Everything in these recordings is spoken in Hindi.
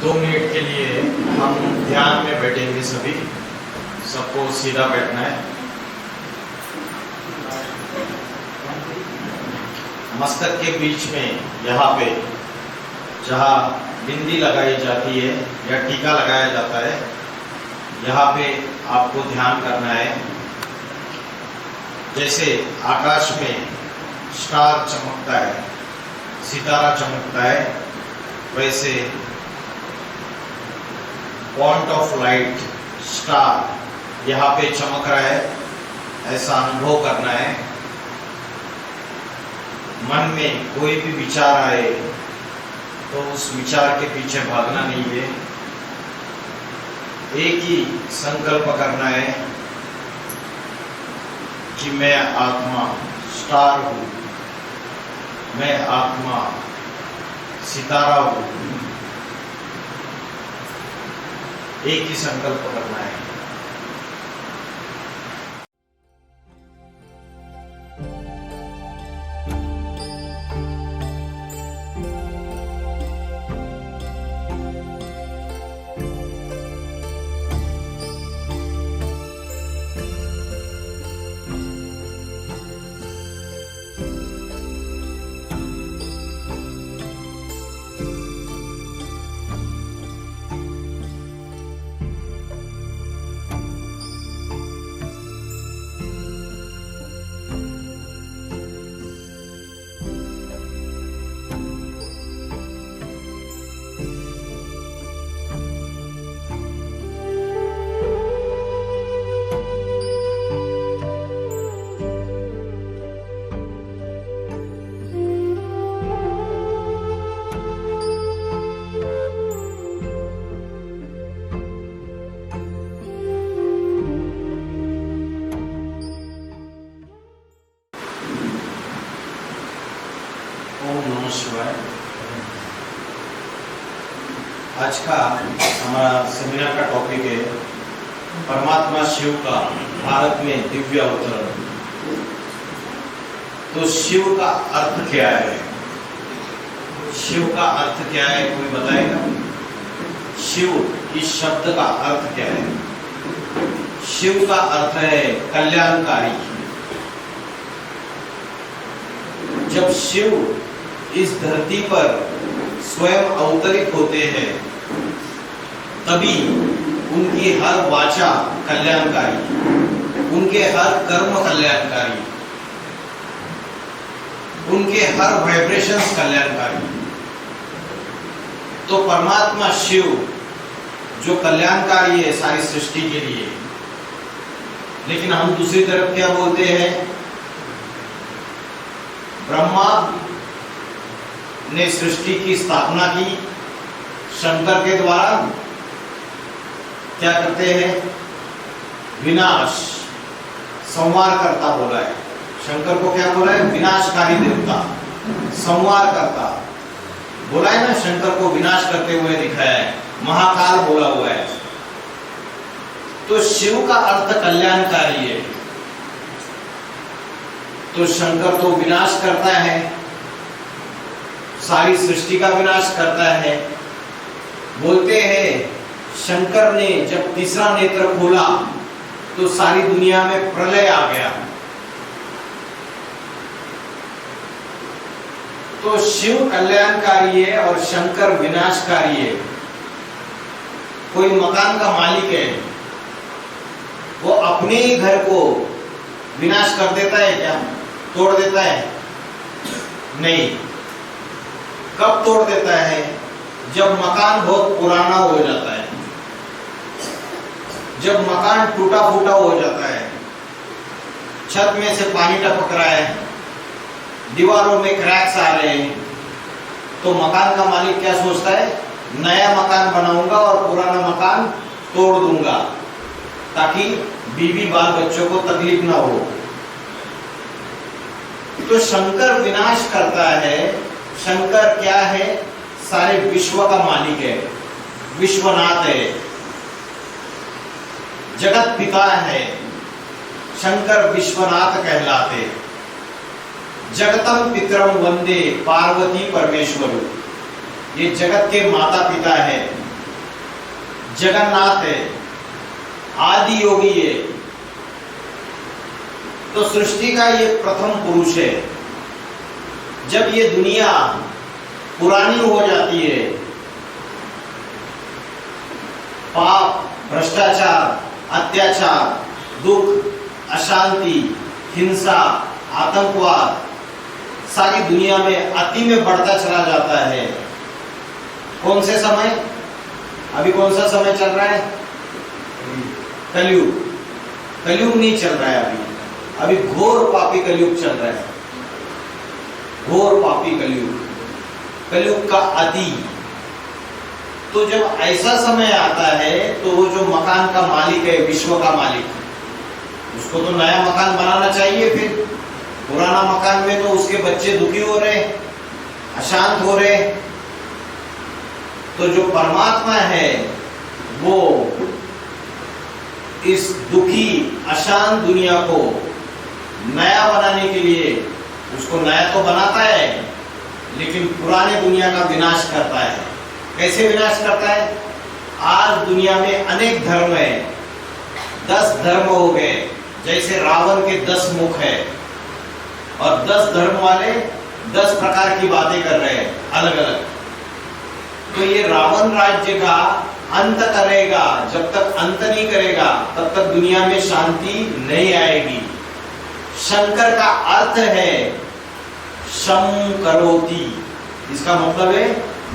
2 मिनट के लिए हम ध्यान में बैठेंगे। सभी सबको सीधा बैठना है। मस्तक के बीच में यहाँ पे जहाँ बिंदी लगाई जाती है या टीका लगाया जाता है, यहाँ पे आपको ध्यान करना है। जैसे आकाश में स्टार चमकता है, सितारा चमकता है, वैसे पॉइंट ऑफ लाइट स्टार यहाँ पे चमक रहा है, ऐसा अनुभव करना है। मन में कोई भी विचार आए तो उस विचार के पीछे भागना नहीं है। एक ही संकल्प करना है कि मैं आत्मा स्टार हूँ, मैं आत्मा सितारा हूँ। एक ही संकल्प करना है। ओम नमः शिवाय। आज का हमारा सेमिनार का टॉपिक है परमात्मा शिव का भारत में दिव्य अवतरण। तो शिव का अर्थ क्या है? शिव का अर्थ क्या है, कोई बताएगा? शिव इस शब्द का अर्थ क्या है? शिव का अर्थ है कल्याणकारी। जब शिव इस धरती पर स्वयं अवतरित होते हैं तभी उनकी हर वाचा कल्याणकारी, उनके हर कर्म कल्याणकारी, उनके हर वाइब्रेशंस कल्याणकारी। तो परमात्मा शिव जो कल्याणकारी है सारी सृष्टि के लिए, लेकिन हम दूसरी तरफ क्या बोलते हैं? ब्रह्मा ने सृष्टि की स्थापना की शंकर के द्वारा। क्या करते हैं? विनाश, संहार करता बोला है। शंकर को क्या बोला है? विनाशकारी देवता, संहार करता बोला है ना। शंकर को विनाश करते हुए दिखाया है, महाकाल बोला हुआ है। तो शिव का अर्थ कल्याणकारी है। तो शंकर तो विनाश करता है, सारी सृष्टि का विनाश करता है। बोलते हैं शंकर ने जब तीसरा नेत्र खोला तो सारी दुनिया में प्रलय आ गया। तो शिव कल्याणकारी है और शंकर विनाशकारी है। कोई मकान का मालिक है, वो अपने ही घर को विनाश कर देता है क्या? तोड़ देता है? नहीं। कब तोड़ देता है? जब मकान बहुत पुराना हो जाता है, जब मकान टूटा फूटा हो जाता है, छत में से पानी टपक रहा है, दीवारों में क्रैक्स आ रहे हैं, तो मकान का मालिक क्या सोचता है? नया मकान बनाऊंगा और पुराना मकान तोड़ दूंगा ताकि बीवी बाल बच्चों को तकलीफ ना हो। तो शंकर विनाश करता है। शंकर क्या है? सारे विश्व का मालिक है, विश्वनाथ है, जगत पिता है। शंकर विश्वनाथ कहलाते। जगतम पितरम वंदे पार्वती परमेश्वर। ये जगत के माता पिता है, जगन्नाथ है, आदि योगी है। तो सृष्टि का ये प्रथम पुरुष है। जब ये दुनिया पुरानी हो जाती है, पाप, भ्रष्टाचार, अत्याचार, दुख, अशांति, हिंसा, आतंकवाद सारी दुनिया में अति में बढ़ता चला जाता है। कौन से समय? अभी कौन सा समय चल रहा है? कलयुग। कलयुग नहीं चल रहा है अभी घोर पापी कलयुग चल रहा है। घोर पापी कलयुग, कलयुग का अति। तो जब ऐसा समय आता है तो वो जो मकान का मालिक है, विश्व का मालिक, उसको तो नया मकान बनाना चाहिए। फिर पुराना मकान में तो उसके बच्चे दुखी हो रहे, अशांत हो रहे। तो जो परमात्मा है वो इस दुखी अशांत दुनिया को नया बनाने के लिए उसको नया तो बनाता है, लेकिन पुराने दुनिया का विनाश करता है। कैसे विनाश करता है? आज दुनिया में अनेक धर्म है, 10 धर्म हो गए। जैसे रावण के 10 मुख है और 10 धर्म वाले 10 प्रकार की बातें कर रहे हैं अलग अलग। तो ये रावण राज्य का अंत करेगा। जब तक अंत नहीं करेगा तब तक दुनिया में शांति नहीं आएगी। शंकर का अर्थ है शम करोति। इसका मतलब है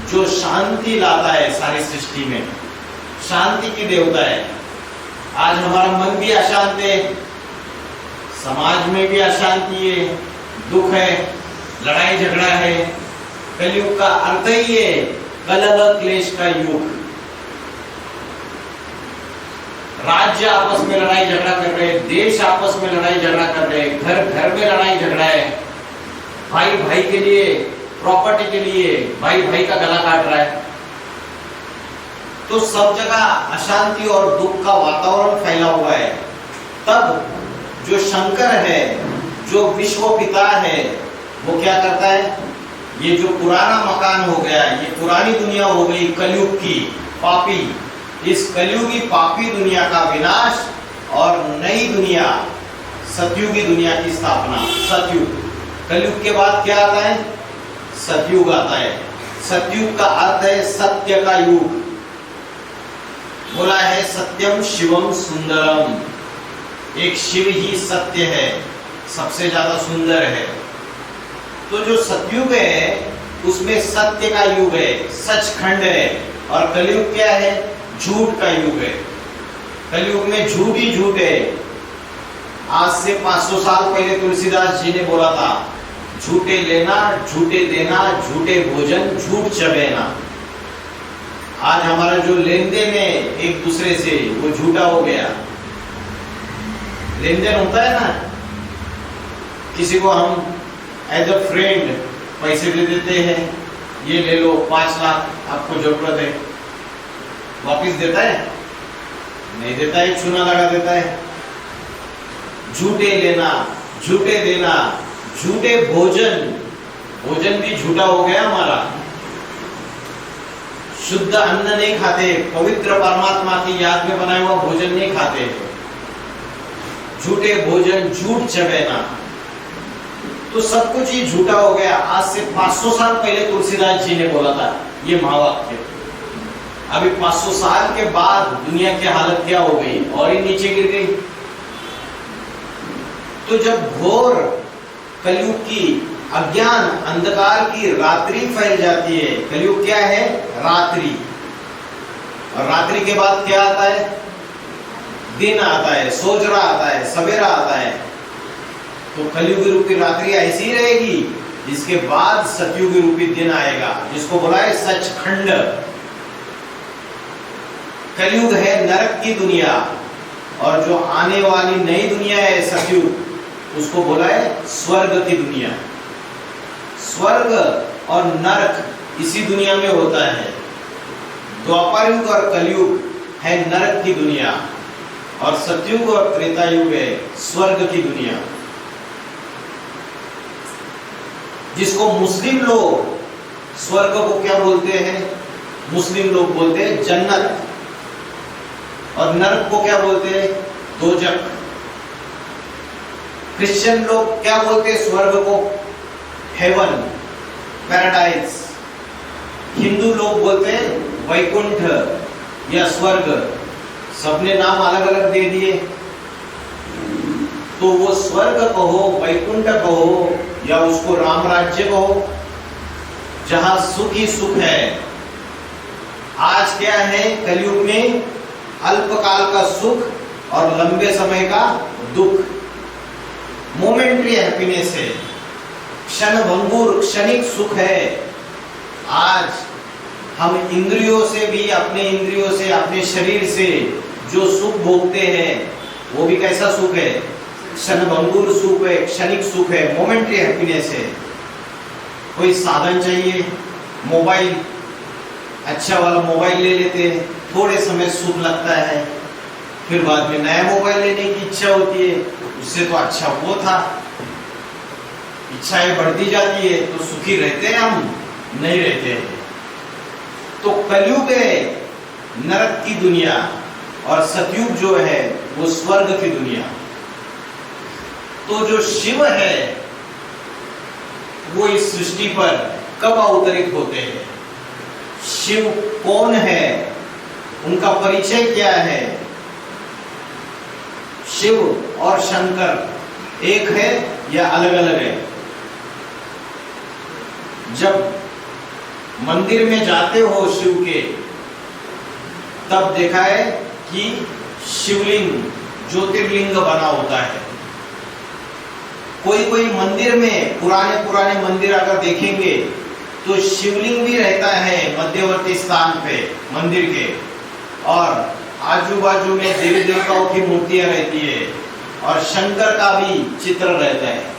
जो शांति लाता है सारी सृष्टि में, शांति की देवता है। आज हमारा मन भी अशांत है, समाज में भी अशांति है, दुख है, लड़ाई झगड़ा है। कलयुग का अर्थ ही है कलह क्लेश का युग। राज्य आपस में लड़ाई झगड़ा कर रहे हैं, देश आपस में लड़ाई झगड़ा कर रहे हैं, घर घर में लड़ाई झगड़ा है, भाई भाई के लिए, प्रॉपर्टी के लिए भाई भाई का गला काट रहा है। तो सब जगह अशांति और दुख का वातावरण फैला हुआ है। तब जो शंकर है, जो विश्व पिता है, वो क्या करता है? ये जो पुराना मकान हो गया, ये पुरानी दुनिया हो गई कलयुग की पापी, इस कलयुगी पापी दुनिया का विनाश और नई दुनिया सतयुगी दुनिया की स्थापना। सतयुग, कलयुग के बाद क्या आता है? सतयुग आता है। सतयुग का अर्थ है सत्य का युग। बोला है सत्यम शिवम सुंदरम। एक शिव ही सत्य है, सबसे ज्यादा सुंदर है। तो जो सतयुग है उसमें सत्य का युग है, सचखंड है। और कलयुग क्या है? झूठ का युग है। कलयुग में झूठ ही झूठ है। आज से 500 साल पहले तुलसीदास जी ने बोला था, झूठे लेना, झूठे देना, झूठे भोजन, झूठ चबेना। आज हमारा जो लेन देन है एक दूसरे से, वो झूठा हो गया। लेन देन होता है ना, किसी को हम एज अ फ्रेंड पैसे दे देते हैं, ये ले लो 5 लाख, आपको जरूरत है। वापिस देता है? नहीं देता है, चूना लगा देता है। झूठे लेना, झूठे देना, झूठे भोजन, भोजन भी झूठा हो गया हमारा। शुद्ध अन्न नहीं खाते, पवित्र परमात्मा की याद में बनाया हुआ भोजन नहीं खाते। झूठे भोजन, झूठ चबेना, तो सब कुछ ही झूठा हो गया। आज से 500 साल पहले तुलसीदास जी ने बोला था ये महावाक्य। अभी 500 साल के बाद दुनिया की हालत क्या हो गई? और ही नीचे गिर गई। तो जब घोर कलयुग की अज्ञान अंधकार की रात्रि फैल जाती है, कलयुग क्या है? रात्रि। और रात्रि के बाद क्या आता है? दिन आता है, सोजरा आता है, सवेरा आता है। तो कलयुगी रूपी रात्रि ऐसी ही रहेगी, जिसके बाद सतयुगी रूपी दिन आएगा, जिसको बोला है सचखंड। कलयुग है नरक की दुनिया, और जो आने वाली नई दुनिया है सतयुग, उसको बोला है स्वर्ग की दुनिया। स्वर्ग और नरक इसी दुनिया में होता है। द्वापर युग और कलयुग है नरक की दुनिया, और सतयुग और त्रेता युग है स्वर्ग की दुनिया, जिसको मुस्लिम लोग स्वर्ग को क्या बोलते हैं? मुस्लिम लोग बोलते हैं जन्नत। और नरक को क्या बोलते हैं? दोजक। क्रिश्चियन लोग क्या बोलते हैं स्वर्ग को? Haven, paradise. हिंदू लोग बोलते हैं वैकुंठ या स्वर्ग। सबने नाम अलग अलग दे दिए। तो वो स्वर्ग कहो, वैकुंठ कहो, या उसको राम राज्य कहो, जहां सुख ही सुख है। आज क्या है कलयुग में? अल्पकाल का सुख और लंबे समय का दुख। मोमेंट्री हैप्पीनेस है, क्षणभंगुर क्षणिक सुख है। आज हम इंद्रियों से भी, अपने इंद्रियों से, अपने शरीर से जो सुख भोगते हैं वो भी कैसा सुख है? क्षणभंगुर सुख है, क्षणिक सुख है, मोमेंट्री हैप्पीनेस है। कोई साधन चाहिए, मोबाइल, अच्छा वाला मोबाइल ले लेते हैं, थोड़े समय सुख लगता है, फिर बाद में नया मोबाइल लेने की इच्छा होती है, उससे तो अच्छा वो था। इच्छाएं बढ़ती जाती है तो सुखी रहते हैं हम? नहीं रहते हैं। तो कलयुग है नरक की दुनिया और सतयुग जो है वो स्वर्ग की दुनिया। तो जो शिव है वो इस सृष्टि पर कब अवतरित होते हैं? शिव कौन है? उनका परिचय क्या है? शिव और शंकर एक है या अलग अलग है? जब मंदिर में जाते हो शिव के, तब देखा है कि शिवलिंग ज्योतिर्लिंग बना होता है। कोई कोई मंदिर में, पुराने मंदिर अगर देखेंगे तो शिवलिंग भी रहता है मध्यवर्ती स्थान पे मंदिर के, और आजू बाजू में देवी देवताओं की मूर्तियां रहती है और शंकर का भी चित्र रहता है।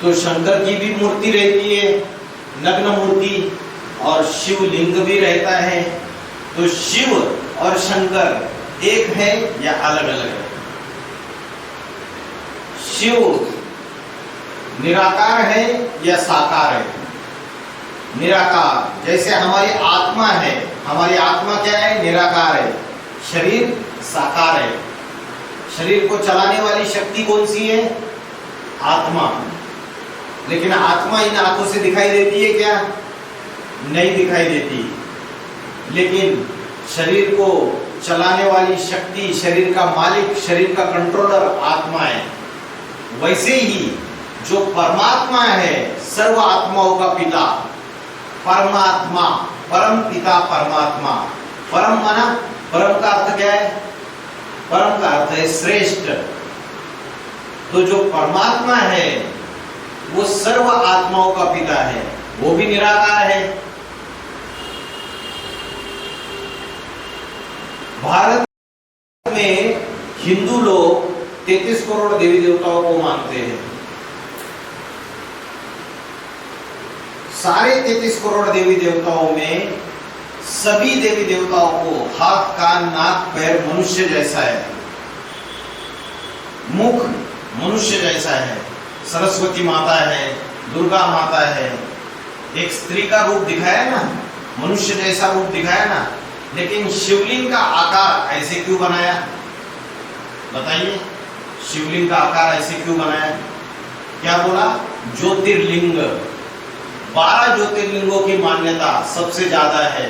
तो शंकर की भी मूर्ति रहती है, नग्न मूर्ति, और शिवलिंग भी रहता है। तो शिव और शंकर एक है या अलग अलग है? शिव निराकार है या साकार है? निराकार। जैसे हमारी आत्मा है, हमारी आत्मा क्या है? निराकार है। शरीर साकार है। शरीर को चलाने वाली शक्ति कौन सी है? आत्मा। लेकिन आत्मा इन आंखों से दिखाई देती है क्या? नहीं दिखाई देती। लेकिन शरीर को चलाने वाली शक्ति, शरीर का मालिक, शरीर का कंट्रोलर आत्मा है। वैसे ही जो परमात्मा है, सर्व आत्माओं का पिता, परमात्मा, परम पिता परमात्मा। परम माना, परम का अर्थ क्या है? परम का अर्थ है श्रेष्ठ। तो जो परमात्मा है वो सर्व आत्माओं का पिता है, वो भी निराकार है। भारत में हिंदू लोग 33 करोड़ देवी देवताओं को मानते हैं। सारे 33 करोड़ देवी देवताओं में सभी देवी देवताओं को हाथ, कान, नाक, पैर मनुष्य जैसा है, मुख मनुष्य जैसा है, सरस्वती माता है, दुर्गा माता है, एक स्त्री का रूप दिखाया ना, मनुष्य जैसा रूप दिखाया ना। लेकिन शिवलिंग का आकार ऐसे क्यों बनाया? बताइए, शिवलिंग का आकार ऐसे क्यों बनाया? क्या बोला? ज्योतिर्लिंग। 12 ज्योतिर्लिंगों की मान्यता सबसे ज्यादा है।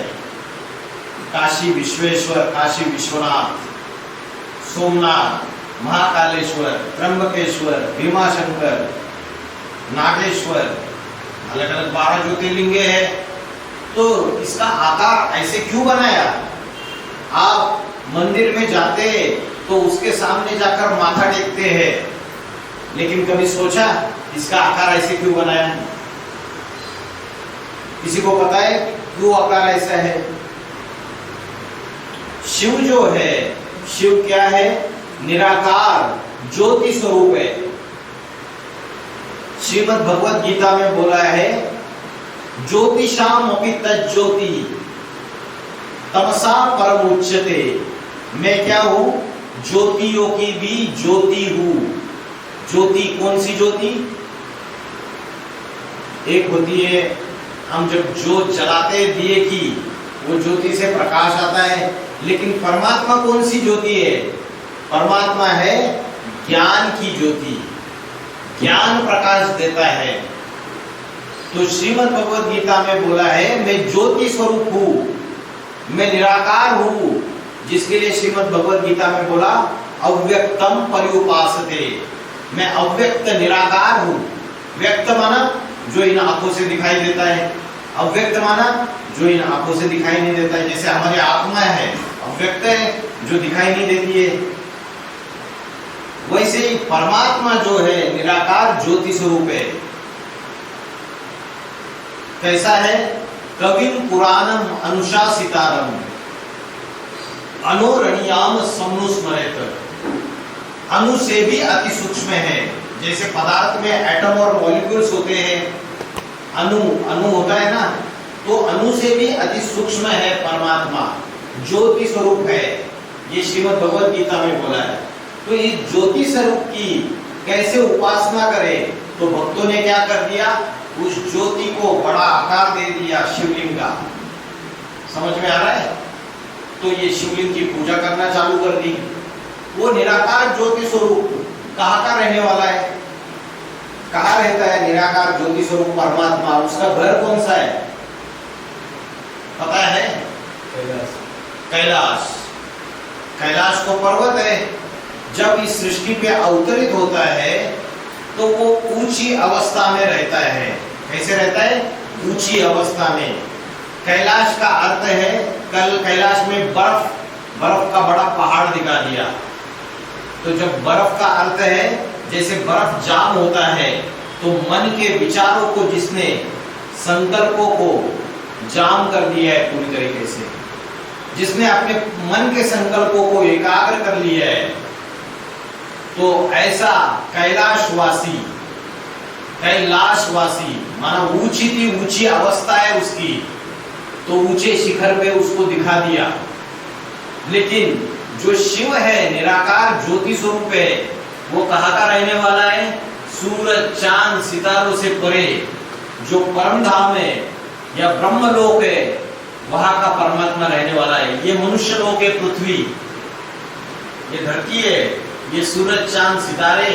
काशी विश्वेश्वर, काशी विश्वनाथ, सोमनाथ, महाकालेश्वर, त्र्यंबकेश्वर, भीमाशंकर, नागेश्वर, अलग अलग 12 ज्योतिर्लिंग है। तो इसका आकार ऐसे क्यों बनाया? आप मंदिर में जाते तो उसके सामने जाकर माथा टेकते हैं, लेकिन कभी सोचा इसका आकार ऐसे क्यों बनाया? किसी को पता है क्यों आकार ऐसा है? शिव जो है, शिव क्या है? निराकार ज्योति स्वरूप है। श्रीमद् भगवद गीता में बोला है, ज्योतिषाम अपि तज्ज्योति तमसा परम उच्यते। मैं क्या हूं? ज्योतियों की भी ज्योति हूं। ज्योति कौन सी ज्योति? एक होती है हम जब ज्योत जलाते दिए की, वो ज्योति से प्रकाश आता है। लेकिन परमात्मा कौन सी ज्योति है? परमात्मा है ज्ञान की ज्योति, ज्ञान प्रकाश देता है। तो श्रीमद् भगवद गीता में बोला है मैं ज्योति स्वरूप हूं, मैं निराकार हूं, जिसके लिए श्रीमद् भगवद गीता में बोला अव्यक्तम पर्युपासते, मैं अव्यक्त निराकार हूं। व्यक्त माना जो इन आंखों से दिखाई देता है, अव्यक्त माना जो इन आंखों से दिखाई नहीं देता है। जैसे हमारी आत्मा है अव्यक्त है, जो दिखाई नहीं देती है, वैसे ही परमात्मा जो है निराकार ज्योति स्वरूप है। कैसा है? कविम पुराणम अनुशासितारम अनोरणीयाम समनुस्मरेत, अणु से भी अति सूक्ष्म है। जैसे पदार्थ में एटम और मॉलिक्यूल्स होते हैं, अणु होता है ना, तो अणु से भी अति सूक्ष्म है परमात्मा, ज्योति स्वरूप है। ये श्रीमद् भगवद गीता में बोला है। तो इस ज्योति स्वरूप की कैसे उपासना करें? तो भक्तों ने क्या कर दिया, उस ज्योति को बड़ा आकार दे दिया शिवलिंग का। समझ में आ रहा है? तो ये शिवलिंग की पूजा करना चालू कर दी। वो निराकार ज्योति स्वरूप कहाँ का रहने वाला है? कहाँ रहता है निराकार ज्योति स्वरूप परमात्मा? उसका घर कौन सा है पता है? कैलाश। कैलाश को पर्वत है। जब इस सृष्टि पे अवतरित होता है तो वो ऊंची अवस्था में रहता है। कैसे रहता है? ऊंची अवस्था में। कैलाश का अर्थ है, कल कैलाश में बर्फ का बड़ा पहाड़ दिखा दिया। तो जब बर्फ का अर्थ है जैसे बर्फ जाम होता है, तो मन के विचारों को जिसने, संकल्पों को जाम कर दिया है पूरी तरीके से, जिसने अपने मन के संकल्पों को एकाग्र कर लिया है, तो ऐसा कैलाशवासी माना ऊंची अवस्था है उसकी, तो ऊंचे शिखर पे उसको दिखा दिया। लेकिन जो शिव है निराकार ज्योति स्वरूप है, वो कहाँ का रहने वाला है? सूरज चांद सितारों से परे जो परम धाम है या ब्रह्मलोक है, वहां का परमात्मा रहने वाला है। ये मनुष्य लोक है, पृथ्वी, ये धरती है, ये सूरज चांद सितारे,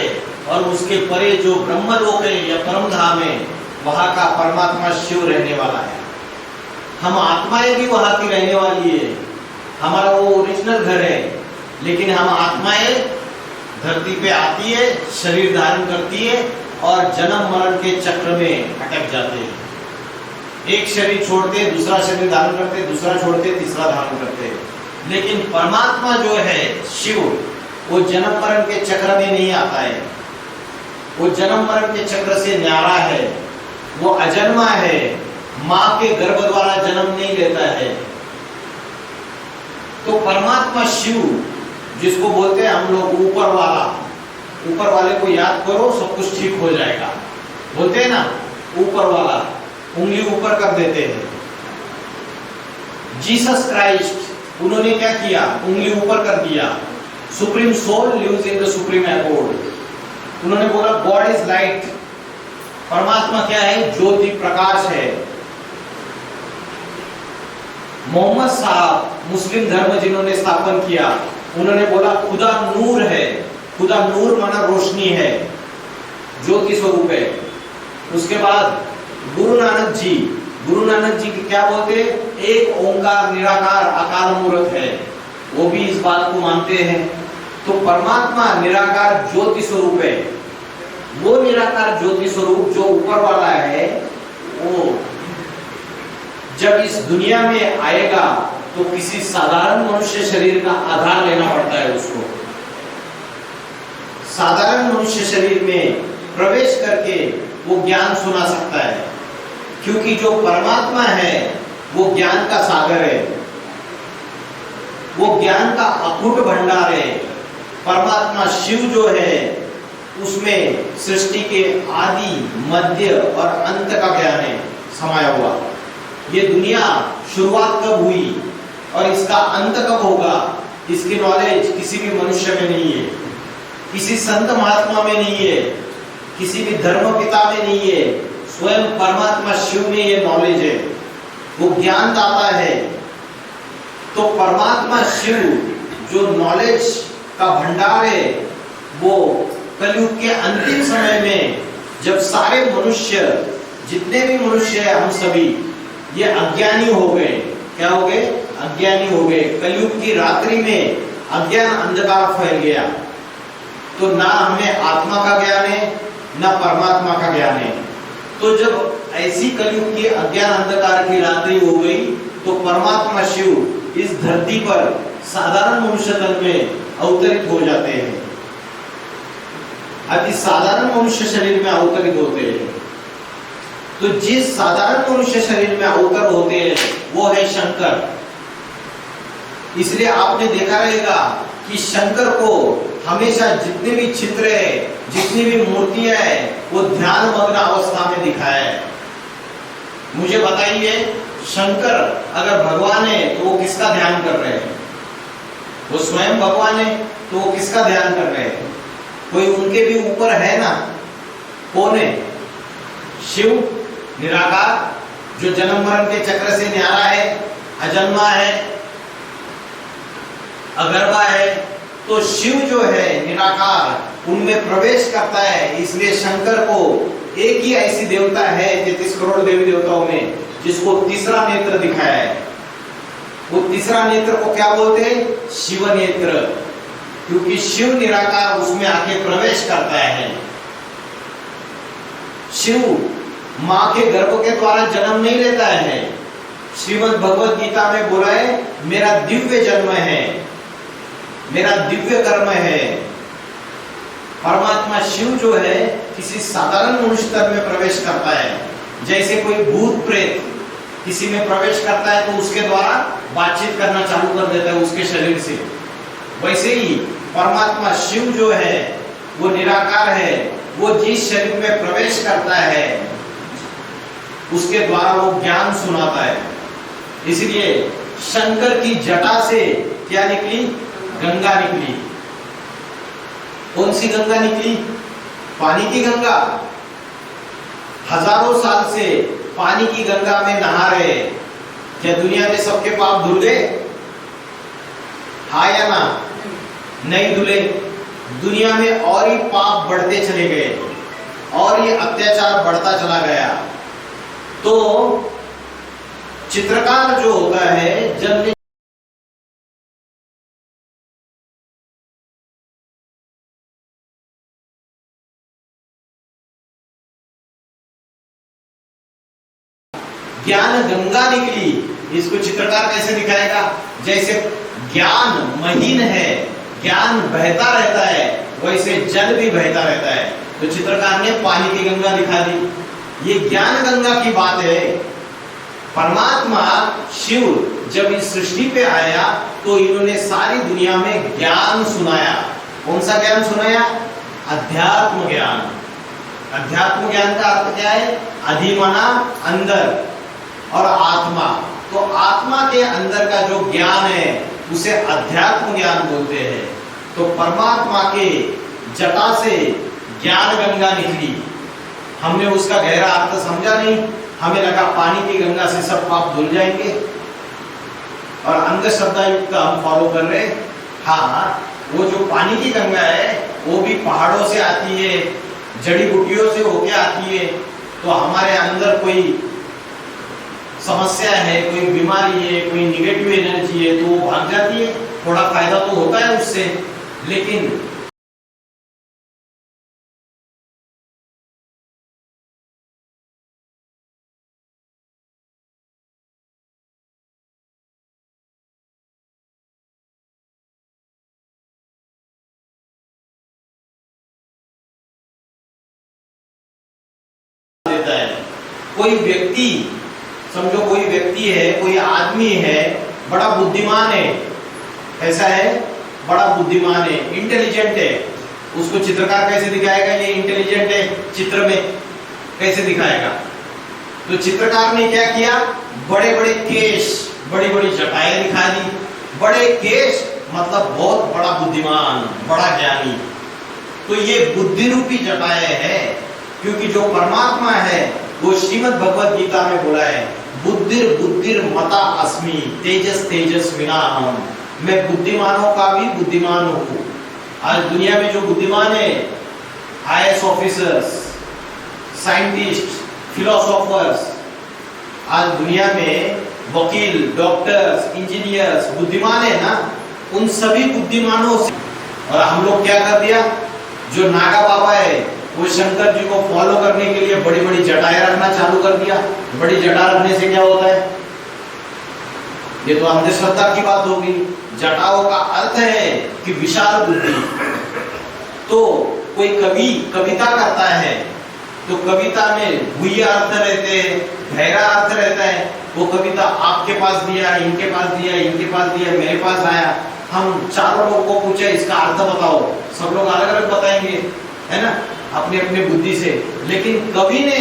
और उसके परे जो ब्रह्मलोक है या परम धाम है, वहां का परमात्मा शिव रहने वाला है। हम आत्माएं भी वहां की रहने वाली है। हमारा वो ओरिजिनल घर है, लेकिन हम आत्माएं धरती पे आती है, शरीर धारण करती है और जन्म मरण के चक्र में अटक जाते हैं। एक शरीर छोड़ते दूसरा शरीर धारण करते, दूसरा छोड़ते तीसरा धारण करते। लेकिन परमात्मा जो है शिव, वो जन्म मरण के चक्र में नहीं आता है। वो जन्म मरण के चक्र से न्यारा है, वो अजन्मा है, मां के गर्भ द्वारा जन्म नहीं लेता है। तो परमात्मा शिव, जिसको बोलते हैं हम लोग ऊपर वाले को याद करो सब कुछ ठीक हो जाएगा, बोलते हैं ना ऊपर वाला, उंगली ऊपर कर देते हैं। जीसस क्राइस्ट, उन्होंने क्या किया? उंगली ऊपर कर दिया। Supreme soul lives in the supreme abode. उन्होंने बोला गॉड इज लाइट। परमात्मा क्या है? ज्योति प्रकाश है। मोहम्मद साहब, मुस्लिम धर्म जिन्होंने स्थापन किया, उन्होंने बोला खुदा नूर है। खुदा नूर माना रोशनी है, ज्योति स्वरूप है। उसके बाद गुरु नानक जी की क्या बोलते हैं? एक ओंकार निराकार अकाल मूर्त है, वो भी इस बात को मानते हैं। तो परमात्मा निराकार ज्योति स्वरूप है। वो निराकार ज्योति स्वरूप जो ऊपर वाला है, वो जब इस दुनिया में आएगा तो किसी साधारण मनुष्य शरीर का आधार लेना पड़ता है उसको। साधारण मनुष्य शरीर में प्रवेश करके वो ज्ञान सुना सकता है, क्योंकि जो परमात्मा है वो ज्ञान का सागर है, वो ज्ञान का अखुट भंडार है। परमात्मा शिव जो है उसमें सृष्टि के आदि मध्य और अंत का ज्ञान है समाया हुआ। ये दुनिया शुरुआत कब हुई और इसका अंत कब होगा, इसकी नॉलेज किसी भी मनुष्य में नहीं है, किसी संत महात्मा में नहीं है, किसी भी धर्म पिता में नहीं है। स्वयं परमात्मा शिव में ये नॉलेज है, वो ज्ञान दाता है। तो परमात्मा शिव जो नॉलेज का भंडार है, वो कलयुग के अंतिम समय में जब सारे मनुष्य, जितने भी मनुष्य हैं, हम सभी ये अज्ञानी हो गए। क्या हो गए? अज्ञानी हो गए। कलयुग की रात्रि में अज्ञान अंधकार फैल गया, तो ना हमें आत्मा का ज्ञान है, ना परमात्मा का ज्ञान है। तो जब ऐसी कलयुग की अज्ञान अंधकार की रात्रि हो गई, तो परमात्मा शिव इस धरती पर साधारण मनुष्य तन में अवतरित हो जाते हैं, अति साधारण मनुष्य शरीर में अवतरित होते हैं। तो जिस साधारण मनुष्य शरीर में अवतर होते हैं वो है शंकर। इसलिए आपने देखा रहेगा कि शंकर को हमेशा जितने भी चित्र है, जितनी भी मूर्तियां है, वो ध्यान मग्न अवस्था में दिखाया है। मुझे बताइए, शंकर अगर भगवान है तो वो किसका ध्यान कर रहे हैं? वो स्वयं भगवान है, तो वो किसका ध्यान कर रहे हैं? कोई उनके भी ऊपर है ना। कौन है? शिव निराकार, जो जन्म मरण के चक्र से न्यारा है, अजन्मा है, अगर्भा है। तो शिव जो है निराकार, उनमें प्रवेश करता है। इसलिए शंकर को एक ही ऐसी देवता है 33 करोड़ देवी देवताओं में जिसको तीसरा नेत्र दिखाया है। वो तीसरा नेत्र को क्या बोलते हैं? शिव नेत्र, क्योंकि शिव निराकार उसमें आके प्रवेश करता है। शिव मां के गर्भ के द्वारा जन्म नहीं लेता है। श्रीमद् भगवद गीता में बोला है, मेरा दिव्य जन्म है, मेरा दिव्य कर्म है। परमात्मा शिव जो है किसी साधारण मनुष्य तन में प्रवेश करता है। जैसे कोई भूत प्रेत किसी में प्रवेश करता है तो उसके द्वारा बातचीत करना चालू कर देता है उसके शरीर से, वैसे ही परमात्मा शिव जो है वो निराकार है। वो जिस शरीर में प्रवेश करता है उसके द्वारा वो ज्ञान सुनाता है। इसलिए शंकर की जटा से क्या निकली? गंगा निकली। कौन सी गंगा निकली? पानी की गंगा। हजारों साल से पानी की गंगा में नहा रहे। क्या दुनिया में सबके पाप धुल गए? हाँ या ना? नहीं धुले। दुनिया में और ही पाप बढ़ते चले गए और ये अत्याचार बढ़ता चला गया। तो चित्रकार जो होता है, जब ज्ञान गंगा निकली, इसको चित्रकार कैसे दिखाएगा? जैसे ज्ञान महीन है, ज्ञान बहता रहता है, वैसे जल भी बहता रहता है। तो चित्रकार ने पानी की गंगा दिखा दी। ये ज्ञान गंगा की बात है। परमात्मा शिव जब इस सृष्टि पे आया तो इन्होंने सारी दुनिया में ज्ञान सुनाया। कौन सा ज्ञान सुनाया? अध्यात्म ज्ञान। अध्यात्म ज्ञान का अर्थ क्या है? अधिमना, अंदर, और आत्मा। तो आत्मा के अंदर का जो ज्ञान है उसे अध्यात्म ज्ञान बोलते हैं। तो परमात्मा के जटा से ज्ञान गंगा निकली। हमने उसका गहरा अर्थ समझा नहीं, हमें लगा पानी की गंगा से सब पाप धुल जाएंगे और अंग श्रद्धायुक्त हम फॉलो कर रहे। हाँ, वो जो पानी की गंगा है वो भी पहाड़ों से आती है, जड़ी बूटियों से होके आती है। तो हमारे अंदर कोई समस्या है, कोई बीमारी है, कोई निगेटिव एनर्जी है तो वो भाग जाती है। थोड़ा फायदा तो होता है उससे, लेकिन देता है। कोई व्यक्ति, समझो कोई व्यक्ति है, कोई आदमी है, बड़ा बुद्धिमान है। ऐसा है, बड़ा बुद्धिमान है, इंटेलिजेंट है। उसको चित्रकार कैसे दिखाएगा? ये इंटेलिजेंट है, चित्र में कैसे दिखाएगा? तो चित्रकार ने क्या किया? बड़े बड़े केश, बड़ी बड़ी जटाएं दिखा दी। बड़े केश मतलब बहुत बड़ा बुद्धिमान, बड़ा ज्ञानी। तो ये बुद्धि रूपी जटाएं है, क्योंकि जो परमात्मा है वो श्रीमद् भगवद गीता में बोला है, बुद्धिर बुद्धिर मता अस्मि तेजस तेजस्विना अहम। मैं बुद्धिमानों का भी बुद्धिमान हूँ। आज दुनिया में जो बुद्धिमान है, IAS ऑफिसर्स, साइंटिस्ट, फिलोसोफर्स, आज दुनिया में वकील, डॉक्टर्स, इंजीनियर्स बुद्धिमान है ना, उन सभी बुद्धिमानों से। और हम लोग क्या कर दिया, जो नागा बाबा है वो शंकर जी को फॉलो करने के लिए बड़ी बड़ी जटाएं रखना चालू कर दिया। बड़ी जटा रखने से क्या होता है, ये तो अंधश्रद्धा की बात होगी। जटाओं का अर्थ है कि विशाल बुद्धि। तो कोई कवि कविता करता है तो कविता में गुह्य अर्थ रहते हैं, गहरा अर्थ रहता है। वो कविता आपके पास दिया, इनके पास दिया, इनके पास दिया, मेरे पास आया। हम चारों लोगों को पूछे इसका अर्थ बताओ, सब लोग अलग अलग बताएंगे, है ना, अपने अपने बुद्धि से। लेकिन कवि ने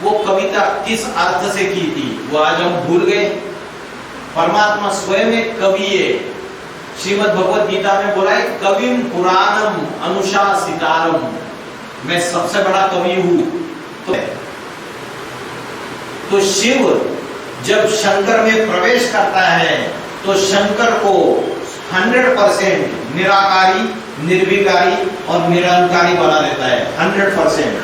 वो कविता किस अर्थ से की थी वो आज हम भूल गए। परमात्मा स्वयं एक कवि है। श्रीमद् भगवद गीता में बोला है, कविम पुराणम अनुशासितारम, मैं सबसे बड़ा कवि हूं। तो शिव जब शंकर में प्रवेश करता है तो शंकर को 100% निराकारी, निर्विकारी और निरंकारी बना देता है। 100%।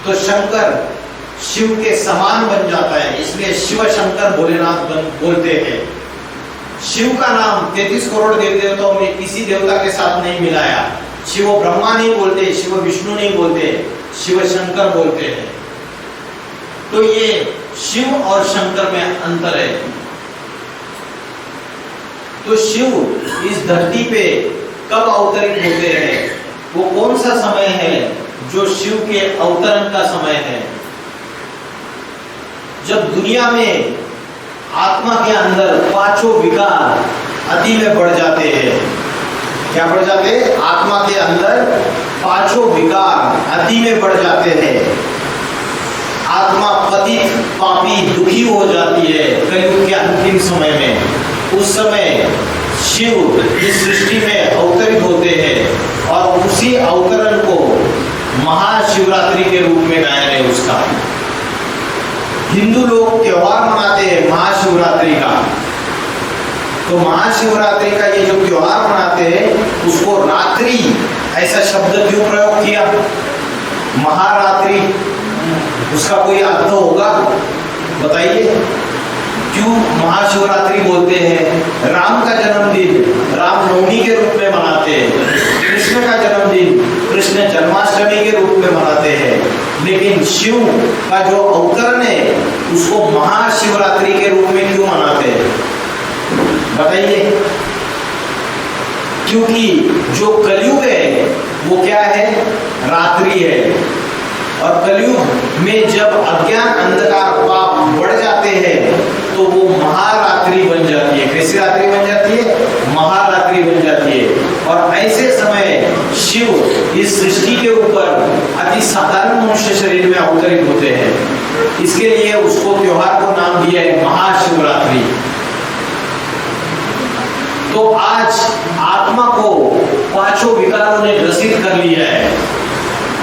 तो शंकर शिव के समान बन जाता है, इसलिए शिव शंकर भोलेनाथ बोलते हैं। शिव का नाम 33 करोड़ देवी देवताओं में किसी देवता के साथ नहीं मिलाया। शिव ब्रह्मा नहीं बोलते, शिव विष्णु नहीं बोलते, शिव शंकर बोलते हैं। तो ये शिव और शंकर में अंतर है। तो शिव इस धरती पे कब अवतरित होते हैं, वो कौन सा समय है जो शिव के अवतरण का समय है? जब दुनिया में आत्मा के अंदर पांचों विकार अति में बढ़ जाते हैं। क्या बढ़ जाते हैं? आत्मा के अंदर पांचों विकार अति में बढ़ जाते हैं। आत्मा पतित, पापी, दुखी हो जाती है कलयुग के अंतिम समय में। उस समय शिव इस सृष्टि में अवतरित होते हैं और उसी अवतरण को महाशिवरात्रि के रूप में गायन है उसका। हिंदू लोग त्योहार मनाते हैं महाशिवरात्रि का। तो महाशिवरात्रि का ये जो त्योहार मनाते हैं उसको रात्रि ऐसा शब्द क्यों प्रयोग किया? महारात्रि, उसका कोई अर्थ होगा? बताइए क्यों महाशिवरात्रि बोलते हैं? राम का जन्मदिन रामनवमी के रूप में मनाते हैं, कृष्ण का जन्मदिन कृष्ण जन्माष्टमी के रूप में मनाते हैं। लेकिन शिव का जो अवतरण है उसको महाशिवरात्रि के रूप में क्यों मनाते हैं? बताइए। क्योंकि जो कलयुग है वो क्या है? रात्रि है। और कलयुग में जब अज्ञान, अंधकार, पाप बढ़ जाते हैं तो वो महारात्रि बन जाती है। कैसी रात्रि बन जाती है? महारात्रि बन जाती है। और ऐसे समय शिव इस सृष्टि के ऊपर अति साधारण मनुष्य शरीर में अवतरित होते हैं। इसके लिए उसको त्योहार को नाम दिया है महाशिवरात्रि। तो आज आत्मा को पांचों विकारों ने ग्रसित कर लिया है।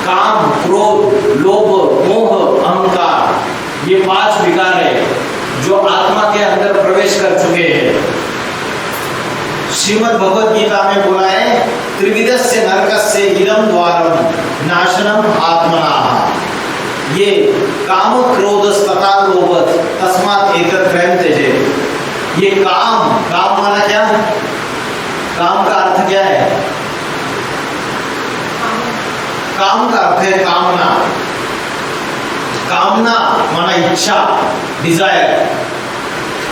काम, क्रोध, लोभ, मोह, अहंकार, ये 5 विकार है जो आत्मा के अंदर प्रवेश कर चुके हैं। श्रीमद् भगवद गीता में बोला है, त्रिविधस्य नरकस्य इदं द्वारम नाशनम आत्मना। ये काम, क्रोध तथा लोभ तस्मात् एतत् त्रयं त्यजेत्। ये काम माना क्या? काम का अर्थ क्या है? काम का अर्थ है कामना। कामना माना इच्छा, डिजायर।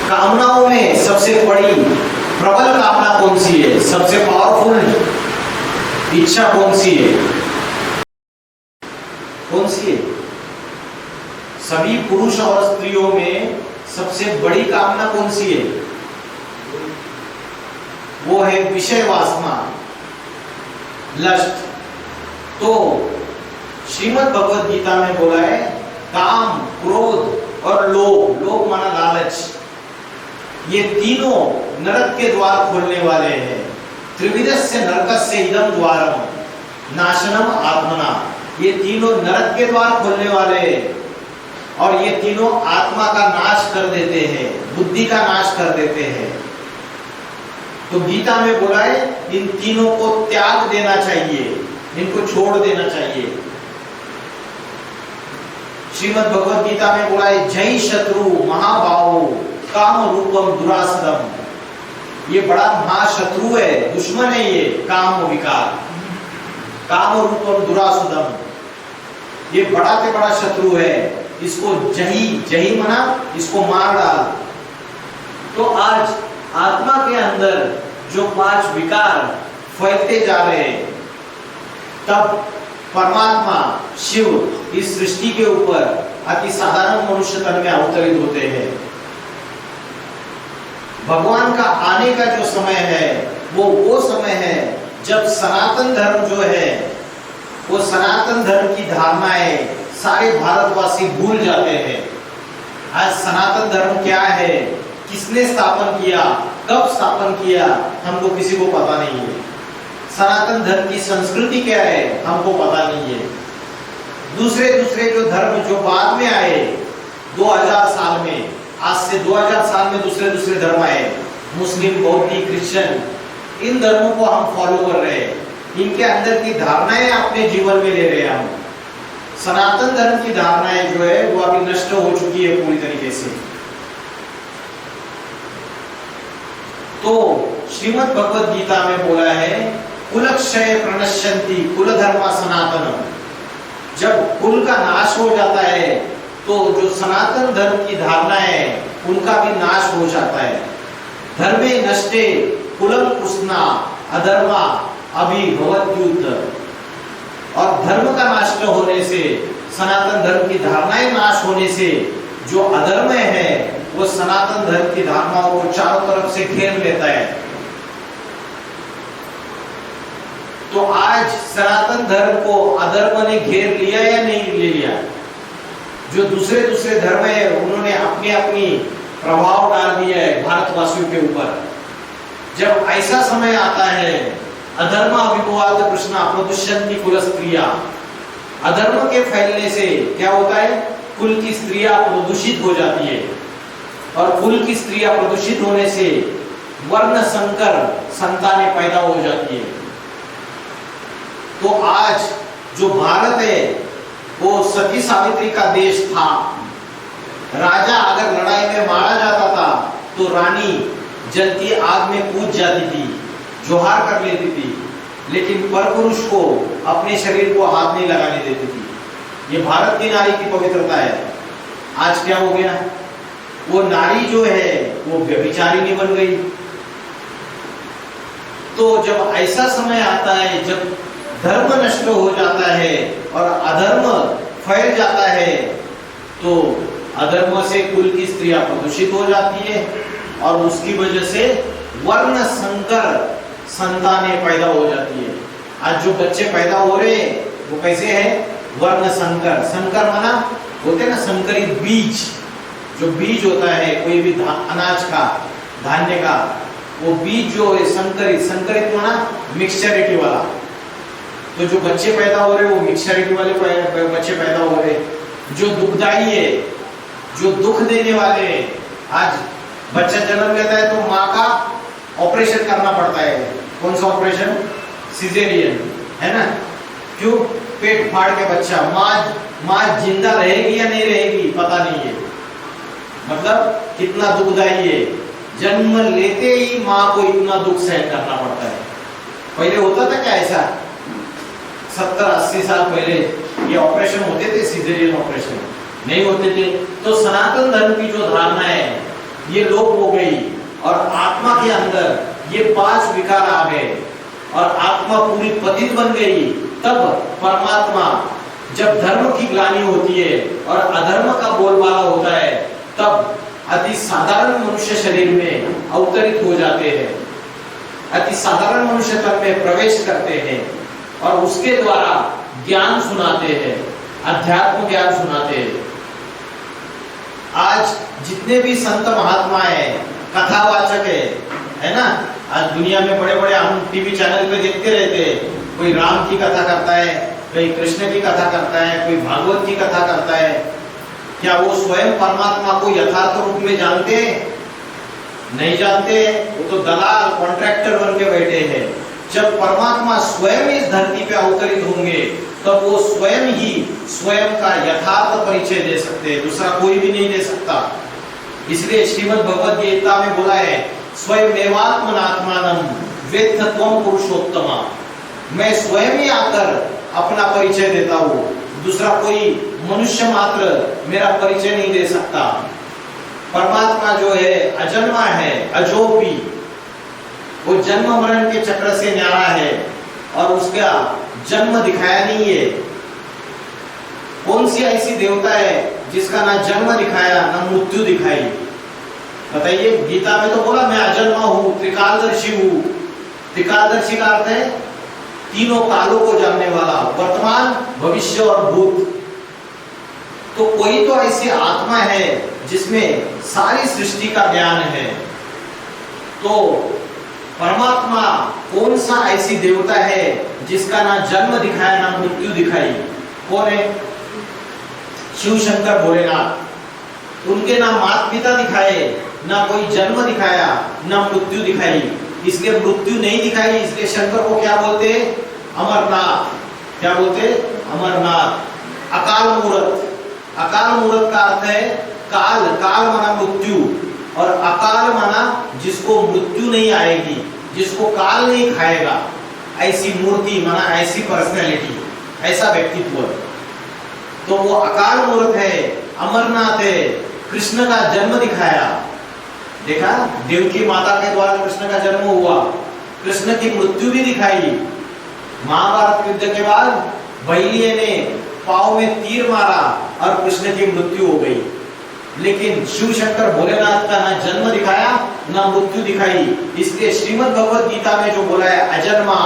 कामनाओं में सबसे बड़ी प्रबल कामना कौन सी है? सबसे पावरफुल इच्छा कौन सी है? कौन सी है? सभी पुरुष और स्त्रियों में सबसे बड़ी कामना कौन सी है? वो है विषय वासना, लस्ट। तो श्रीमद् भगवद गीता में बोला है, काम, क्रोध और लोभ, लोभ माना लालच, ये तीनों नरक के द्वार खोलने वाले हैं। त्रिविधस्य नरकस्य इदं द्वारम नाशनम आत्मना। ये तीनों नरक के द्वार खोलने वाले हैं। और ये तीनों आत्मा का नाश कर देते हैं, बुद्धि का नाश कर देते हैं। तो गीता में बोला है इन तीनों को त्याग देना चाहिए, इनको छोड़ देना चाहिए। श्रीमद् भगवद गीता में बोला है जय शत्रु महाबाहो काम रूपम दुरासदम। ये बड़ा महाशत्रु है, दुश्मन है ये काम विकार, काम रूपम दुरासदम। ये बड़ा से बड़ा शत्रु है, इसको जही जही मना, इसको मार डाल। तो आज आत्मा के अंदर जो 5 विकार फैलते जा रहे हैं, तब परमात्मा शिव इस सृष्टि के ऊपर अति साधारण मनुष्य तन में अवतरित होते हैं। भगवान का आने का जो समय है वो समय है जब सनातन धर्म जो है, वो सनातन धर्म की धारणाएं सारे भारतवासी भूल जाते हैं। आज सनातन धर्म क्या है, किसने स्थापन किया, कब स्थापन किया, हमको किसी को पता नहीं है। सनातन धर्म की संस्कृति क्या है, हमको पता नहीं है। दूसरे जो धर्म जो बाद में आए 2000 साल में, आज से 2000 साल में दूसरे धर्म आए, मुस्लिम, बौद्ध, क्रिश्चियन, इन धर्मों को हम फॉलो कर रहे हैं। इनके अंदर की धारणाएं अपने जीवन में ले रहे हैं हम। सनातन धर्म की धारणाएं जो है वो अभी नष्ट हो चुकी है पूरी तरीके से। तो श्रीमद् भगवद गीता में बोला है कुलक्षय प्रणश्यन्ति कुल धर्म सनातन। जब कुल का नाश हो जाता है तो जो सनातन धर्म की धारणाएं है उनका भी नाश हो जाता है। धर्मे नष्टे कुलम कृष्णा अधर्मा अभिभवत्युत। और धर्म का नाश होने से, सनातन धर्म की धारणाएं नाश होने से जो अधर्म है वो सनातन धर्म की धारणाओं को चारों तरफ से घेर लेता है। तो आज सनातन धर्म को अधर्म ने घेर लिया या नहीं ले लिया? जो दूसरे धर्म है उन्होंने अपनी प्रभाव डाल दिया है भारतवासियों के ऊपर। जब ऐसा समय आता है अधर्म अभिभवात कृष्णा प्रदुष्यन्ति कुल स्त्रिया, अधर्म के फैलने से क्या होता है, कुल की स्त्रियां प्रदूषित हो जाती है। और कुल की स्त्रियां प्रदूषित होने से वर्ण संकर संतानें पैदा हो जाती है। तो आज जो भारत है वो सती सावित्री का देश था। राजा अगर लड़ाई में मारा जाता था तो रानी जलती आग में कूद जाती थी, जोहार कर लेती थी, लेकिन परपुरुष को अपने शरीर को हाथ नहीं लगाने देती थी। ये भारत की नारी की पवित्रता है। आज क्या हो गया, वो नारी जो है वो व्यभिचारिणी बन गई। तो जब ऐसा समय आता है जब धर्म नष्ट हो जाता है और अधर्म फैल जाता है, तो अधर्म से कुल की स्त्रियां प्रदूषित हो जाती है और उसकी वजह से वर्ण संकर संतानें पैदा हो जाती है। आज जो बच्चे पैदा हो रहे हैं वो कैसे हैं, वर्ण संकर। संकर माना होते ना संकरित बीज, जो बीज होता है कोई भी अनाज का, धान्य का, वो बीज जो है संकरित माना मिक्सचरिटी वाला। तो जो बच्चे पैदा हो रहे हैं वो मिक्सचरिटी वाले बच्चे पैदा हो रहे हैं। जो दुखदाई है, जो दुख देने वाले हैं, आज बच्चा जन्म लेता है तो माँ का ऑपरेशन करना पड़ता है। कौन सा ऑपरेशन, सिजेरियन, है ना। क्यों, पेट फाड़ के बच्चा, माँ जिंदा रहेगी या नहीं रहेगी पता नहीं है। मतलब कितना दुखदाई है, जन्म लेते ही माँ को इतना दुख सहन करना पड़ता है। पहले होता था क्या ऐसा, 70-80 साल पहले ये ऑपरेशन होते थे, सिजेरियन ऑपरेशन नहीं होते थे। तो सनातन धर्म की जो धारणा है ये लोप हो गई और आत्मा के अंदर ये 5 विकार आ गए और आत्मा पूरी पतित बन गई। तब परमात्मा जब धर्म की ग्लानि होती है और अधर्म का बोलबाला होता है, तब अति साधारण मनुष्य शरीर में अवतरित हो जाते हैं, अति साधारण मनुष्य तन में प्रवेश करते हैं और उसके द्वारा ज्ञान सुनाते हैं, अध्यात्म ज्ञान सुनाते हैं। आज जितने भी संत महात्मा है, कथावाचक है ना। आज दुनिया में बड़े बड़े हम टीवी चैनल पे देखते रहते हैं, कोई राम की कथा करता है, कोई कृष्ण की कथा करता है, कोई भागवत की कथा करता है। क्या वो स्वयं परमात्मा को यथार्थ रूप में जानते हैं? नहीं जानते हैं। वो तो दलाल कॉन्ट्रैक्टर बन के बैठे हैं। जब परमात्मा स्वयं इस धरती पे अवतरित होंगे तब वो स्वयं ही स्वयं का यथार्थ परिचय दे सकते हैं, दूसरा कोई भी नहीं दे सकता। इसलिए श्रीमद् भगवद गीता में बोला है, स्वयमेवात्मनात्मानं वेत्थ त्वं पुरुषोत्तमा। मैं स्वयं ही आकर अपना परिचय देता हूँ, दूसरा कोई मनुष्य मात्र मेरा परिचय नहीं दे सकता। परमात्मा जो है अजन्मा है, अजोपी, वो जन्म मरण के चक्र से न्यारा है और उसका जन्म दिखाया नहीं है। कौन सी ऐसी देवता है जिसका ना जन्म दिखाया ना मृत्यु दिखाई? बताइए। गीता में तो बोला मैं अजन्मा हूं, त्रिकालदर्शी हूं। त्रिकालदर्शी का अर्थ है तीनों कालों को जानने वाला, वर्तमान भविष्य और भूत। तो कोई तो ऐसी आत्मा है जिसमें सारी सृष्टि का ज्ञान है। तो परमात्मा कौन सा ऐसी देवता है जिसका ना जन्म दिखाया ना मृत्यु दिखाई? कौन है? शिव शंकर भोलेनाथ। उनके ना माता पिता दिखाए, ना कोई जन्म दिखाया, ना मृत्यु दिखाई। इसलिए मृत्यु नहीं दिखाई, इसलिए शंकर को क्या बोलते? अमरनाथ। क्या बोलते? अमरनाथ। अकाल मूर्त। अकाल मूर्त का अर्थ है काल। काल माना मृत्यु और अकाल माना जिसको मृत्यु नहीं आएगी, जिसको काल नहीं खाएगा। ऐसी मूर्ति माना ऐसी पर्सनैलिटी, ऐसा व्यक्तित्व। तो वो अकाल मूर्त है, अमरनाथ है। कृष्ण का जन्म दिखाया। देखा, देवकी माता के द्वारा कृष्ण का जन्म हुआ। कृष्ण की मृत्यु भी दिखाई। महाभारत युद्ध के बाद बहिलिये ने पांव में तीर मारा और कृष्ण की मृत्यु हो गई। लेकिन शिव शंकर भोलेनाथ का ना जन्म दिखाया ना मृत्यु दिखाई। इसलिए श्रीमद् भगवद गीता में जो बोला है अजन्मा,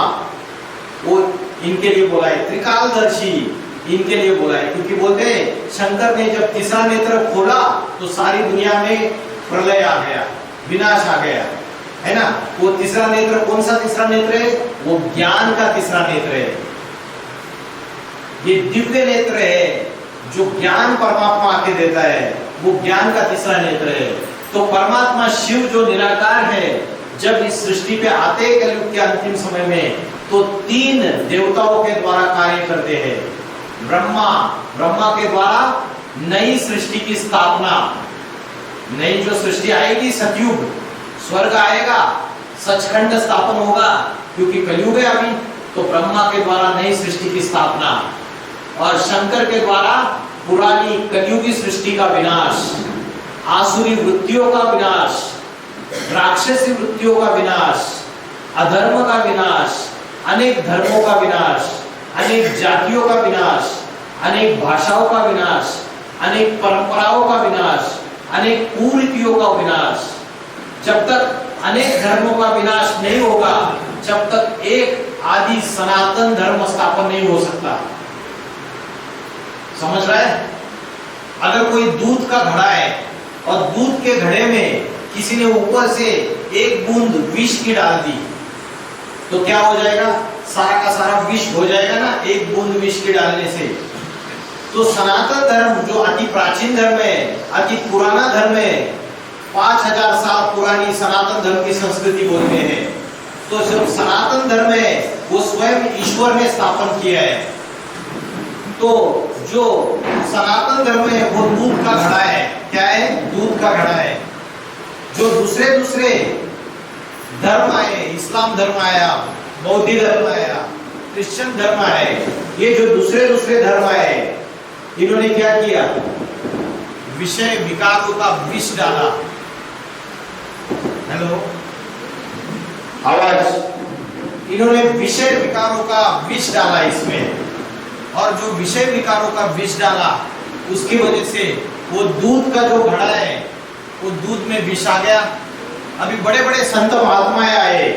वो इनके लिए बोला है। त्रिकालदर्शी इनके लिए बोला है, क्योंकि बोलते हैं शंकर ने जब तीसरा नेत्र खोला तो सारी दुनिया में प्रलय आ गया, विनाश आ गया, है ना। वो तीसरा नेत्र कौन सा तीसरा नेत्र है? वो ज्ञान का तीसरा नेत्र है। ये दिव्य नेत्र है जो ज्ञान परमात्मा आके देता है, वो ज्ञान का तीसरा नेत्र है। तो परमात्मा शिव जो निराकार है, जब इस सृष्टि पे आते हैं कलयुग के अंतिम समय में, तो तीन देवताओं के द्वारा कार्य करते हैं। ब्रह्मा के द्वारा नई सृष्टि की स्थापना, नई जो सृष्टि आएगी, सतयुग, स्वर्ग आएगा, सचखंड स्थापन होगा, क्योंकि कलयुग है अभी। तो ब्रह्मा के द्वारा नई सृष्टि की स्थापना और शंकर के द्वारा पुरानी कलयुगी सृष्टि का विनाश, आसुरी वृत्तियों का विनाश, राक्षसी वृत्तियों का विनाश, अधर्म का विनाश, अनेक धर्मों का विनाश, अनेक जातियों का विनाश, अनेक भाषाओं का विनाश, अनेक परंपराओं का विनाश, अनेक कुरीतियों का विनाश। जब तक अनेक धर्मों का विनाश नहीं होगा, जब तक एक आदि सनातन धर्म स्थापन नहीं हो सकता। समझ रहा है? अगर कोई दूध का घड़ा है और दूध के घड़े में किसी ने ऊपर से एक बूंद विष की डाल दी, तो क्या हो जाएगा? सारा का सारा विष हो जाएगा ना, एक बूंद विष के डालने से। तो सनातन धर्म जो अति प्राचीन धर्म है, अति पुराना धर्म है, 5000 साल पुरानी सनातन धर्म की संस्कृति बोलते हैं। तो जो सनातन धर्म है वो स्वयं ईश्वर ने स्थापन किया है। तो जो सनातन धर्म है वो दूध का घड़ा है। क्या है? दूध का घड़ा है। जो दूसरे धर्म आए, इस्लाम धर्म आया, बौद्ध धर्म आया, क्रिश्चियन धर्म आए, ये जो दूसरे धर्म आए, इन्होंने क्या किया? विषय विकारों का विष डाला। हेलो, आवाज। इन्होंने विषय विकारों का विष डाला इसमें, और जो विषय विकारों का विष डाला उसकी वजह से वो दूध का जो घड़ा है वो दूध में विष आ गया। अभी बड़े बड़े संत महात्माएं आए,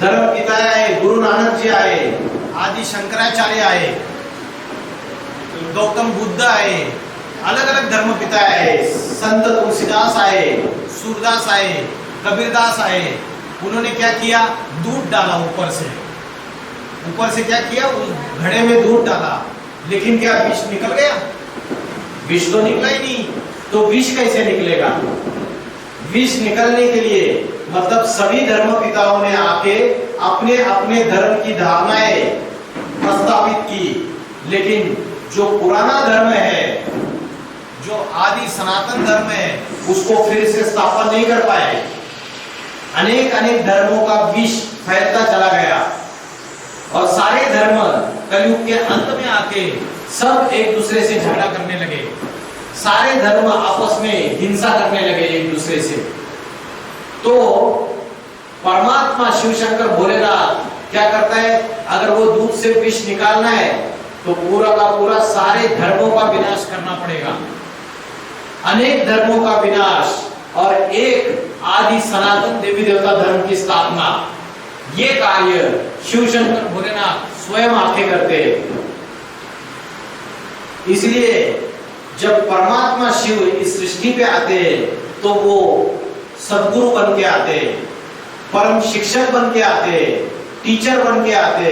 धर्म पिता आए, गुरु नानक जी आए, आदि शंकराचार्य आए, गौतम बुद्ध आए, अलग अलग धर्म पिता आए, संत तुलसीदास आए, सूरदास आए, कबीरदास आए। उन्होंने क्या किया? दूध डाला ऊपर से क्या किया? उस घड़े में दूध डाला लेकिन क्या विष निकल गया? विष तो निकला ही नहीं। तो विष कैसे निकलेगा? विष निकलने के लिए मतलब सभी धर्म पिताओं ने आके अपने अपने धर्म की धारणाएं प्रस्तावित की, लेकिन जो पुराना धर्म है, जो आदि सनातन धर्म है, उसको फिर से स्थापन नहीं कर पाए। अनेक अनेक धर्मों का विष फैलता चला गया और सारे धर्म कलयुग के अंत में आके सब एक दूसरे से झगड़ा करने लगे। सारे धर्म आपस में हिंसा करने लगे एक दूसरे से। तो परमात्मा शिव शंकर भोलेनाथ क्या करता है? अगर वो दूध से विष निकालना है तो पूरा का पूरा सारे धर्मों का विनाश करना पड़ेगा, अनेक धर्मों का विनाश और एक आदि सनातन देवी देवता धर्म की स्थापना। ये कार्य शिव शंकर भोलेनाथ स्वयं आके करते हैं। इसलिए जब परमात्मा शिव इस सृष्टि पे आते हैं तो वो सदगुरु बन के आते, परम शिक्षक बन के आते, टीचर बन के आते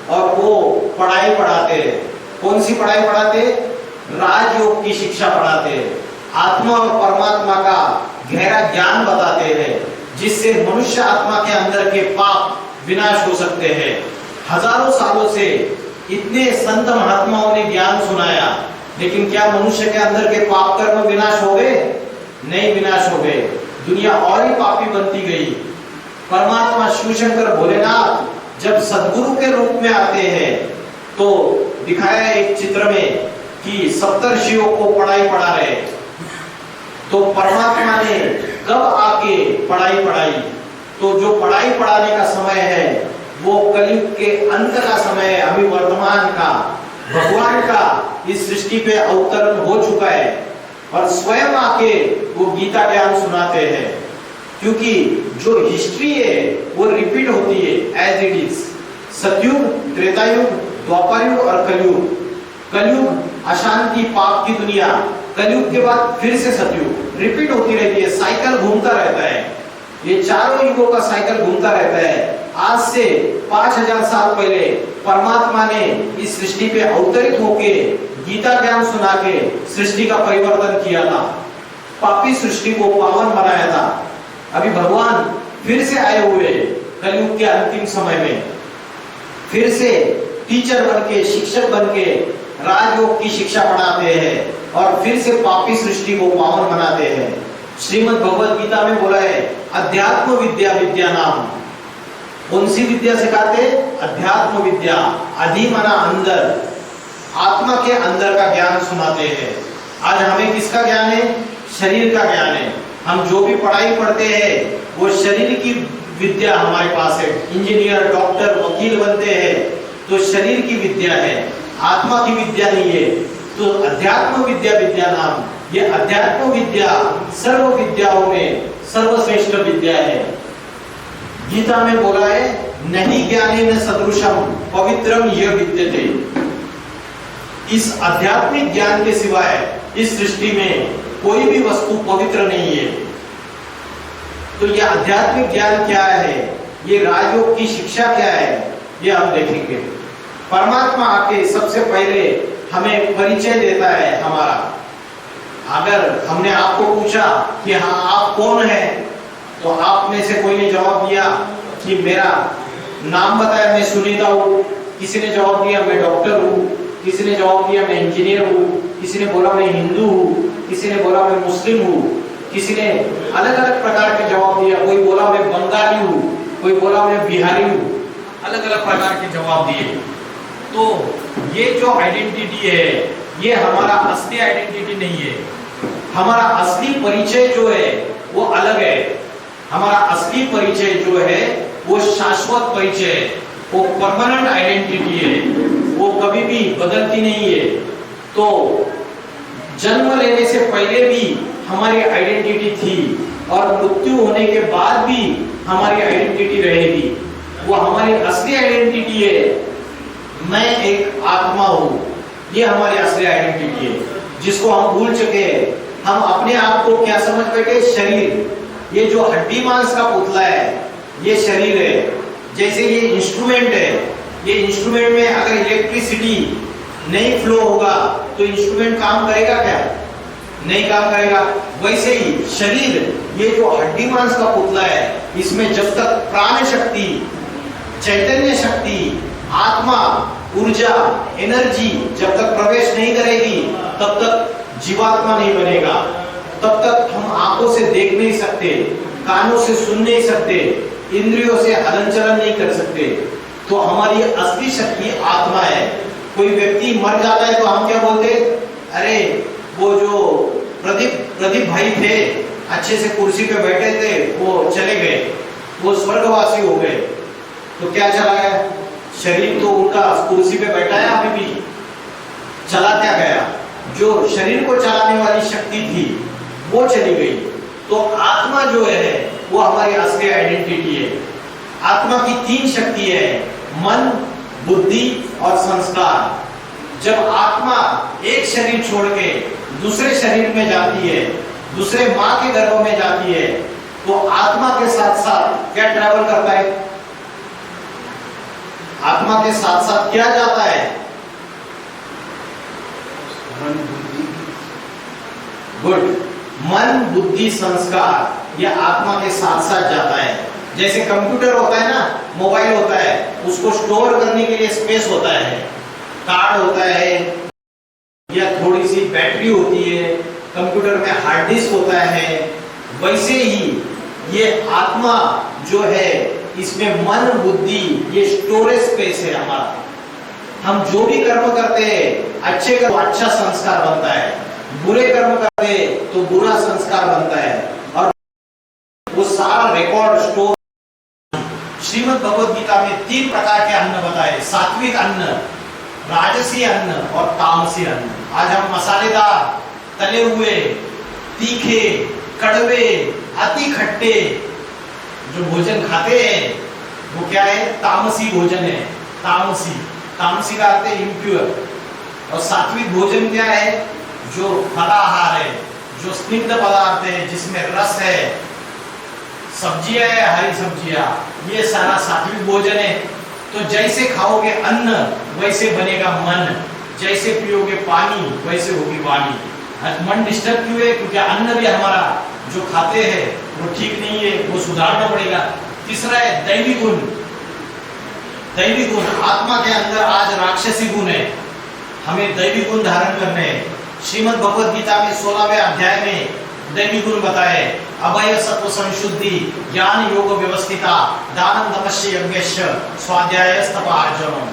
और वो पढ़ाई पढ़ाते। कौन सी पढ़ाई पढ़ाते? राजयोग की शिक्षा पढ़ाते, आत्मा और परमात्मा का गहरा ज्ञान बताते हैं, जिससे मनुष्य आत्मा के अंदर के पाप विनाश हो सकते हैं। हजारों सालों से इतने संत महात्माओं ने ज्ञान सुनाया, लेकिन क्या मनुष्य के अंदर के पाप कर्म विनाश हो गए? नहीं विनाश हो गए। दुनिया और ही पापी बनती गई। परमात्मा शिव शंकर भोलेनाथ जब सदगुरु के रूप में आते हैं तो दिखाया एक चित्र में कि सप्तर्षियों को पढ़ाई पढ़ा रहे। तो परमात्मा ने कब आके पढ़ाई पढ़ाई? तो जो पढ़ाई पढ़ाने का समय है वो कलयुग के अंत का समय है, अभी वर्तमान का। भगवान का इस सृष्टि पे अवतरण हो चुका है और स्वयं आके वो गीता ज्ञान सुनाते हैं, क्योंकि जो हिस्ट्री है वो रिपीट होती है एज इट इज। सतयुग, त्रेतायुग, द्वापर युग और कलयुग। कलयुग अशांति पाप की दुनिया, कलयुग के बाद फिर से सतयुग रिपीट होती रहती है, साइकिल घूमता रहता है। ये चारों युगों का साइकिल घूमता रहता है। आज से 5000 साल पहले परमात्मा ने इस सृष्टि पे अवतरित होके गीता ज्ञान सुना के सृष्टि का परिवर्तन किया था, पापी सृष्टि को पावन बनाया था। अभी भगवान फिर से आए हुए कलयुग के अंतिम समय में, फिर से टीचर बनके, शिक्षक बनके राजयोग की शिक्षा पढ़ाते हैं और फिर से पापी सृष्टि को पावन बनाते हैं। श्रीमद् भगवद गीता में बोला है अध्यात्म विद्या विद्या नाम। कौन सी विद्या सिखाते? अध्यात्म विद्या। अधि माना अंदर, आत्मा के अंदर का ज्ञान सुनाते हैं। आज हमें किसका ज्ञान है? शरीर का ज्ञान है। हम जो भी पढ़ाई पढ़ते हैं वो शरीर की विद्या हमारे पास है। इंजीनियर, डॉक्टर, वकील बनते हैं तो शरीर की विद्या है, आत्मा की विद्या नहीं है। तो अध्यात्म विद्या विद्या नाम, ये अध्यात्म विद्या सर्व विद्याओं में सर्वश्रेष्ठ विद्या है। गीता में बोला है नहीं ज्ञानेन सदृशम पवित्रम यह विद्यते। इस आध्यात्मिक ज्ञान के सिवाय इस सृष्टि में कोई भी वस्तु पवित्र नहीं है। तो यह आध्यात्मिक ज्ञान क्या है, ये राजयोग की शिक्षा क्या है, ये हम देखेंगे। परमात्मा आके सबसे पहले हमें परिचय देता है हमारा। अगर हमने आपको पूछा कि हाँ आप कौन है, तो आप में से कोई ने जवाब दिया कि मेरा नाम बताया मैं सुनीता हूँ, किसी ने जवाब दिया मैं डॉक्टर हूँ, किसी ने जवाब दिया मैं इंजीनियर हूँ, किसी ने बोला मैं हिंदू हूँ, किसी ने बोला मैं मुस्लिम हूँ, किसी ने अलग अलग प्रकार के जवाब दिया। कोई बोला मैं बंगाली हूँ, कोई बोला मैं बिहारी हूँ, अलग अलग प्रकार के जवाब दिए। तो ये जो आइडेंटिटी है ये हमारा असली आइडेंटिटी नहीं है। हमारा असली परिचय जो है वो अलग है। हमारा असली परिचय जो है वो शाश्वत परिचय है, वो परमानेंट आइडेंटिटी है, वो कभी भी बदलती नहीं है। तो जन्म लेने से पहले भी हमारी आइडेंटिटी थी और मृत्यु होने के बाद भी हमारी आइडेंटिटी रहेगी। वो हमारी असली आइडेंटिटी है। मैं एक आत्मा हूँ, ये हमारी असली आइडेंटिटी है, जिसको हम भूल चुके हैं। हम अपने आप को क्या समझ बैठे? शरीर। ये जो हड्डी मांस का पुतला है ये शरीर है। जैसे ये इंस्ट्रूमेंट है, ये इंस्ट्रूमेंट में अगर इलेक्ट्रिसिटी नहीं फ्लो होगा तो इंस्ट्रूमेंट काम करेगा क्या? नहीं काम करेगा। वैसे ही शरीर, ये जो हड्डी मांस का पुतला है, इसमें जब तक प्राण शक्ति, चैतन्य शक्ति, आत्मा, ऊर्जा, एनर्जी जब तक प्रवेश नहीं करेगी तब तक जीवात्मा नहीं बनेगा। तब तक हम आंखों से देख नहीं सकते, कानों से सुन नहीं सकते, इंद्रियों से हलन चलन नहीं कर सकते। तो हमारी असली शक्ति आत्मा है। कोई व्यक्ति मर जाता है तो हम क्या बोलते? अरे वो जो प्रदीप भाई थे, अच्छे से कुर्सी पे बैठे थे, वो चले गए, वो स्वर्गवासी हो गए। तो क्या चला गया? शरीर तो उनका कुर्सी पे बैठा है अभी भी, चला क्या गया? जो शरीर को चलाने वाली शक्ति थी वो चली गई। तो आत्मा जो है वो हमारी असली आइडेंटिटी है। आत्मा की 3 शक्ति है, मन, बुद्धि और संस्कार। जब आत्मा एक शरीर छोड़ के दूसरे शरीर में जाती है, दूसरे माँ के गर्भ में जाती है, तो आत्मा के साथ साथ क्या ट्रैवल करता है? आत्मा के साथ साथ क्या जाता है? गुड। मन, बुद्धि, संस्कार, यह आत्मा के साथ साथ जाता है। जैसे कंप्यूटर होता है ना, मोबाइल होता है, उसको स्टोर करने के लिए स्पेस होता है, कार्ड होता है या थोड़ी सी बैटरी होती है, कंप्यूटर में हार्ड डिस्क होता है। वैसे ही ये आत्मा जो है, इसमें मन, बुद्धि, ये स्टोरेज स्पेस है हमारा। हम जो भी कर्म करते हैं, अच्छे कर्म अच्छा संस्कार बनता है, बुरे कर्म करते तो बुरा संस्कार बनता है, और वो सारा रिकॉर्ड स्टोर। श्रीमद् भगवद गीता में 3 प्रकार के अन्न बताए, सात्विक अन्न, राजसी अन्न और तामसी अन्न। आज हम मसालेदार, तले हुए, तीखे, कड़वे, अति खट्टे जो भोजन खाते हैं वो क्या है? तामसी भोजन है। तामसी का अर्थ है इम्प्योर। और सात्विक भोजन क्या है? जो फलाहार है, जो स्निग्ध पदार्थ है, जिसमें रस है, सब्जियां है, हरी सब्जियां, ये सारा सात्विक भोजन है। तो जैसे खाओगे अन्न वैसे बनेगा मन, जैसे पियोगे पानी वैसे होगी वाणी। आज मन डिस्टर्ब क्यों है? क्योंकि अन्न भी हमारा जो खाते हैं वो ठीक नहीं है, वो सुधारना पड़ेगा। तीसरा है दैवी गुण। दैवी गुण, आत्मा के अंदर आज राक्षसी गुण है, हमें दैवी गुण धारण करने हैं। श्रीमद् भगवद गीता में 16वें अध्याय में दैवी गुण बताए, अभय सत्व संशुद्धि, ज्ञान योग व्यवस्थिता, दानम तपस्य यज्ञस्य, स्वाध्याय तप आर्जवम,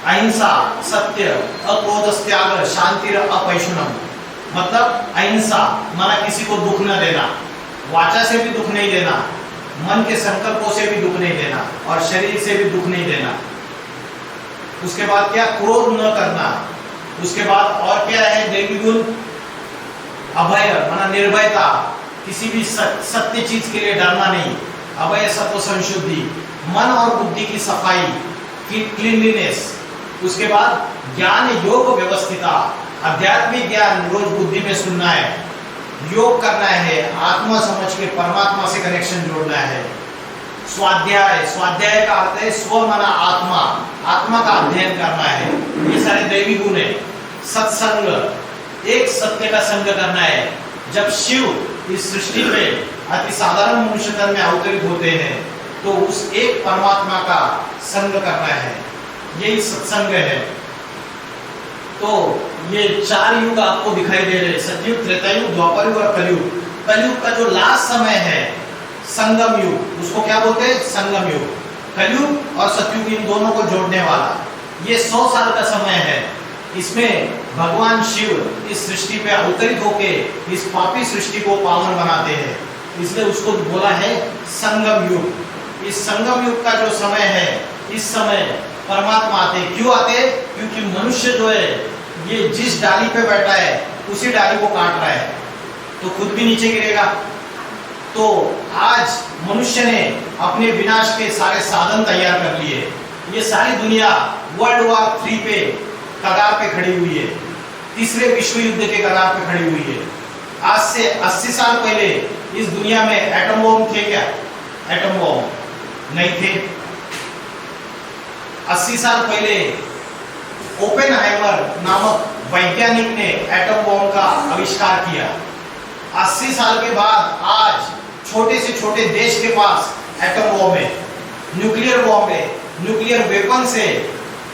अहिंसा, सत्य, अक्रोध त्याग, शांति अपैशुनम। मतलब अहिंसा, माना किसी को दुख न देना, वाचा से भी दुख नहीं देना, मन के संकल्पों से भी दुख नहीं देना, और शरीर से भी दुख नहीं देना। उसके बाद क्या? क्रोध न करना। उसके बाद और क्या है दैवी गुण? अभय, माना निर्भयता, किसी भी सत्य चीज के लिए डरना नहीं। अभय सत्व संशुद्धि, मन और बुद्धि की सफाई, क्लीनलीनेस। उसके बाद ज्ञान योग व्यवस्थिता, आध्यात्मिक ज्ञान रोज बुद्धि में सुनना है, योग करना है, आत्मा समझ के परमात्मा से कनेक्शन जोड़ना है। स्वाध्याय, स्वाध्याय का अर्थ है स्व माना आत्मा, आत्मा का अध्ययन करना है। ये सारे दैवी गुण है। सत्संग, एक सत्य का संग करना है। जब शिव इस सृष्टि में अति साधारण मनुष्य तन में अवतरित होते हैं तो उस एक परमात्मा का संग करना है, यही सत्संग है। तो ये 4 युग आपको दिखाई दे रहे हैं, सतयुग, त्रेतायुग, द्वापर युग और कलयुग। कलयुग का जो लास्ट समय है संगम युग, उसको क्या बोलते हैं? संगम युग। कलयुग और सतयुग इन दोनों को जोड़ने वाला ये 100 साल का समय है। इसमें भगवान शिव इस सृष्टि पे अवतरित होके इस पापी सृष्टि को पावन बनाते हैं, इसलिए उसको बोला है संगम युग। इस संगम युग का जो समय है, इस समय परमात्मा आते। क्यों आते? क्योंकि मनुष्य जो है ये जिस डाली पे बैठा है उसी डाली को काट रहा है तो खुद भी नीचे गिरेगा। तो आज मनुष्य ने अपने विनाश के सारे साधन तैयार कर लिए। ये सारी दुनिया वर्ल्ड वॉर 3 पे कगार पे खड़ी हुई है, तीसरे विश्व युद्ध के कगार पे खड़ी हुई है। आज से 80 साल पहले इस दुनिया में एटम बॉम्ब थे क्या? एटम बॉम्ब नहीं थे। 80 साल पहले ओपेनहाइमर नामक वैज्ञानिक ने एटम बॉम्ब का आविष्कार किया। 80 साल के बाद आज छोटे से छोटे देश के पास एटम बॉम्ब है, न्यूक्लियर बॉम्ब है, न्यूक्लियर वेपन से,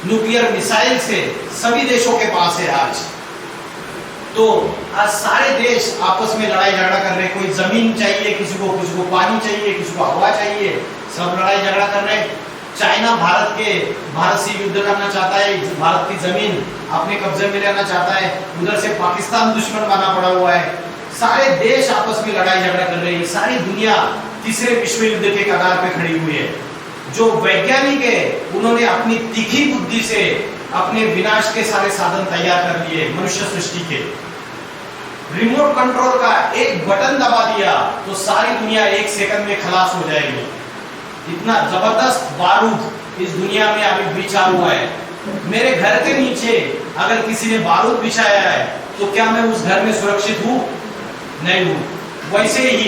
न्यूक्लियर मिसाइल से सभी देशों के पास है आज। तो आज सारे देश आपस में लड़ाई झगड़ा कर रहे हैं। कोई जमीन चाहिए किसी को पानी चाहिए, किसी को हवा चाहिए, सब लड़ाई झगड़ा कर रहे हैं। चाइना भारत से युद्ध करना चाहता है, भारत की जमीन अपने कब्जे में लेना चाहता है, उधर से पाकिस्तान दुश्मन बना पड़ा हुआ है। सारे देश आपस में लड़ाई झगड़ा कर रहे हैं। सारी दुनिया तीसरे विश्व युद्ध के कगार पे खड़ी हुई है। जो वैज्ञानिक है उन्होंने अपनी तीखी बुद्धि से अपने विनाश के सारे साधन तैयार कर लिए मनुष्य सृष्टि के। रिमोट कंट्रोल का एक बटन दबा दिया तो सारी दुनिया एक सेकंड में खलास हो जाएगी। इतना जबरदस्त बारूद इस दुनिया में अभी बिछा हुआ है। मेरे घर के नीचे अगर किसी ने बारूद बिछाया है तो क्या मैं उस घर में सुरक्षित हूं? नहीं हूं। वैसे ही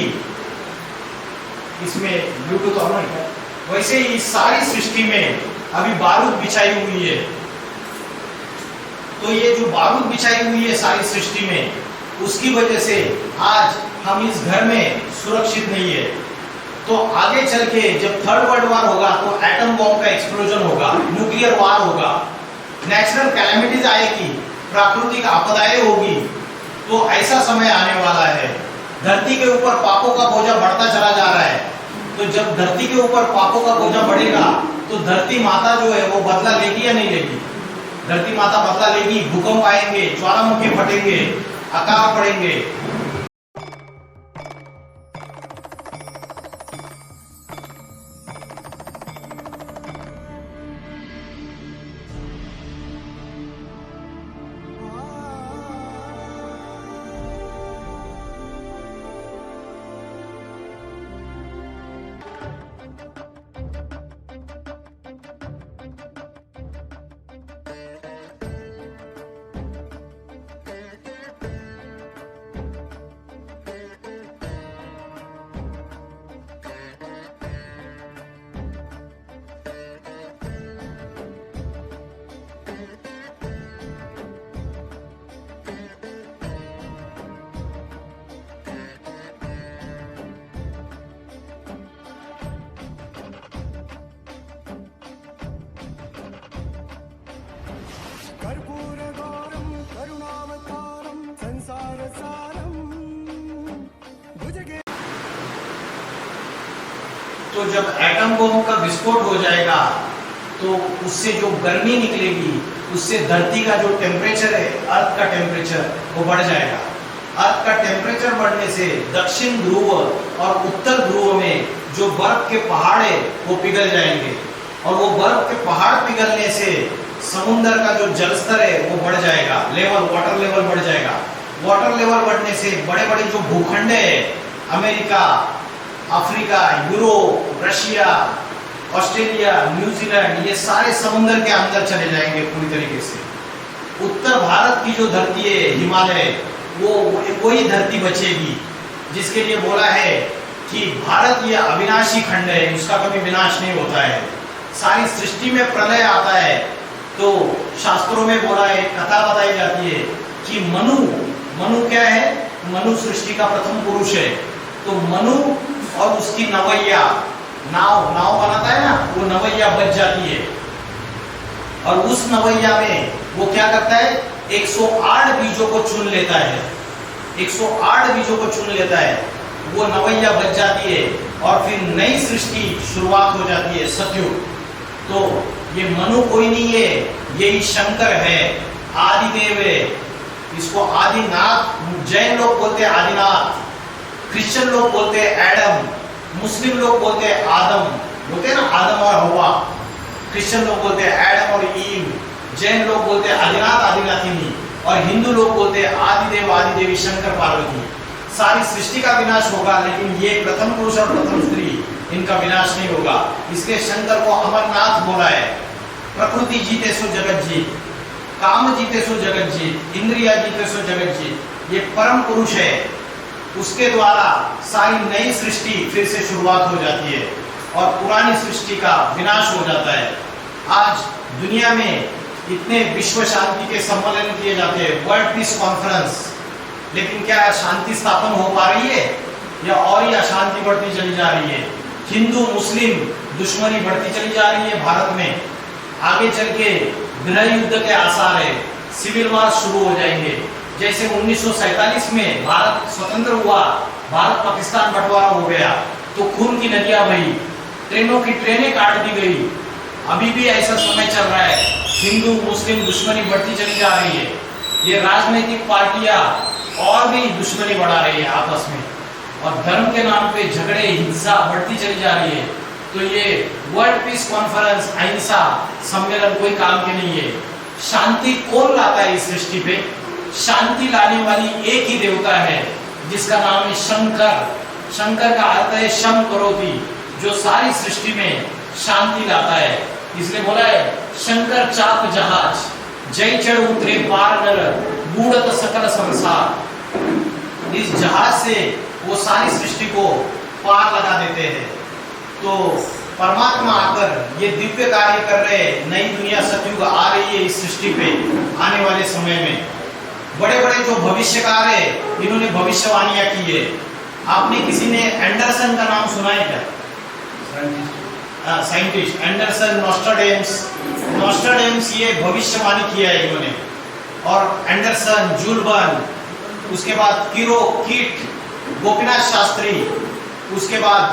इसमें ब्लूटूथ ऑन है, वैसे ही सारी सृष्टि में अभी बारूद बिछाई हुई है। तो ये जो बारूद बिछाई हुई है सारी सृष्टि में, उसकी वजह से आज हम इस घर में सुरक्षित नहीं है। तो आगे चल के जब थर्ड वर्ल्ड वॉर होगा तो एटम बॉम्ब का एक्सप्लोजन होगा, न्यूक्लियर वॉर होगा, नेचुरल कैलेमिटीज आएगी, प्राकृतिक आपदाएं होगी। तो ऐसा समय आने वाला है। धरती के ऊपर पापों का बोझा बढ़ता चला जा रहा है। तो जब धरती के ऊपर पापों का बोझा बढ़ेगा तो धरती माता जो है वो बदला लेगी या नहीं लेगी? धरती माता बदला लेगी। भूकंप आएंगे, ज्वालामुखी फटेंगे, अकाल पड़ेंगे। तो जब एटम बॉम्ब का विस्फोट हो जाएगा तो उससे जो गर्मी निकलेगी उससे धरती का जो टेम्परेचर है, अर्थ का टेम्परेचर, वो बढ़ जाएगा। अर्थ का टेम्परेचर बढ़ने से दक्षिण ध्रुव और उत्तर ध्रुव में जो बर्फ के पहाड़ है वो पिघल जाएंगे, और वो बर्फ के पहाड़ पिघलने से समुद्र का जो जलस्तर है वो बढ़ जाएगा, वाटर लेवल बढ़ जाएगा। वाटर लेवल बढ़ने से बड़े बड़े जो भूखंड है, America, Africa, Europe, Russia, Australia, New Zealand, ये सारे समुद्र के अंदर चले जाएंगे पूरी तरीके से। उत्तर भारत की जो धरती है, हिमालय, वो वही धरती बचेगी जिसके लिए बोला है कि भारत ये अविनाशी खंड है, उसका कभी विनाश नहीं होता है। सारी सृष्टि में प्रलय आता है तो शास्त्रों में बोला है, कथा बताई जाती है कि मनु क्या है? मनु सृष्टि का प्रथम पुरुष है। तो मनु और उसकी नवैया, नाव बनाता है ना, वो नवैया बच जाती है, और उस नवैया में वो क्या करता है? 108 बीजों को चुन लेता है, 108 बीजों को चुन लेता है, वो नवैया बच जाती है, और फिर नई सृष्टि शुरुआत हो जाती है, सतयुग। तो ये मनु कोई नहीं है, यही शंकर है, आदिदेव है। इसको आदिनाथ, जैन लोग बोलते हैं आदिनाथ, क्रिश्चियन लोग बोलते हैं एडम, मुस्लिम लोग बोलते हैं आदम, बोलते हैं ना आदम और हवा। क्रिश्चियन लोग बोलते हैं एडम और ईव, जैन लोग बोलते हैं आदिनाथ आदिनाथिनी, और हिंदू लोग बोलते हैं आदिदेव आदिदेवी शंकर पार्वती। सारी सृष्टि का विनाश होगा, लेकिन ये प्रथम पुरुष और प्रथम स्त्री, इनका विनाश नहीं होगा। इसलिए शंकर को अमरनाथ बोला है। प्रकृति जीते सो जगत जीत, काम जीते सो जगत जीत, इंद्रिया जीते सो जगत जीत। ये परम पुरुष है, उसके द्वारा सारी नई सृष्टि फिर से शुरुआत हो जाती है और पुरानी सृष्टि का विनाश हो जाता है। आज दुनिया में इतने विश्व शांति के सम्मेलन किए जाते हैं, वर्ल्ड पीस कॉन्फ्रेंस, लेकिन क्या शांति स्थापन हो पा रही है या और ही अशांति बढ़ती चली जा रही है? हिंदू मुस्लिम दुश्मनी बढ़ती चली जा रही है भारत में। आगे चल के गृह युद्ध के आसार है, सिविल वार शुरू हो जाएंगे। जैसे 1947 में भारत स्वतंत्र हुआ, भारत पाकिस्तान बंटवारा हो गया तो खून की नदियां बही, ट्रेनों की ट्रेनें काट दी गई। अभी भी ऐसा समय चल रहा है, हिंदू मुस्लिम दुश्मनी बढ़ती चली जा रही है। ये राजनीतिक पार्टियां और भी दुश्मनी बढ़ा रही है आपस में, और धर्म के नाम पे झगड़े हिंसा बढ़ती चली जा रही है। तो ये वर्ल्ड पीस कॉन्फ्रेंस अहिंसा सम्मेलन कोई काम के नहीं है। शांति कौन लाता है इस सृष्टि पे? शांति लाने वाली एक ही देवता है जिसका नाम है शंकर। शंकर का अर्थ है शम करोति, जो सारी सृष्टि में शांति लाता है। इसलिए बोला है शंकर चाप जहाज, जय चढ़ उतरे पार नर, बूढ़त सकल संसार। इस जहाज से वो सारी सृष्टि को पार लगा देते हैं। तो परमात्मा आकर ये दिव्य कार्य कर रहे हैं। नई दुनिया सतयुग आ रही है इस सृष्टि पे आने वाले समय में। बड़े बड़े जो भविष्यकार है इन्होंने भविष्यवाणियां की है। आपने किसी ने एंडरसन का नाम सुना है क्या? साइंटिस्ट एंडरसन, नॉस्ट्राडेम्स ये भविष्यवाणी किया है इन्होंने। और एंडरसन, जूल वर्न, उसके बाद किरो कीट, गोपीनाथ शास्त्री, उसके बाद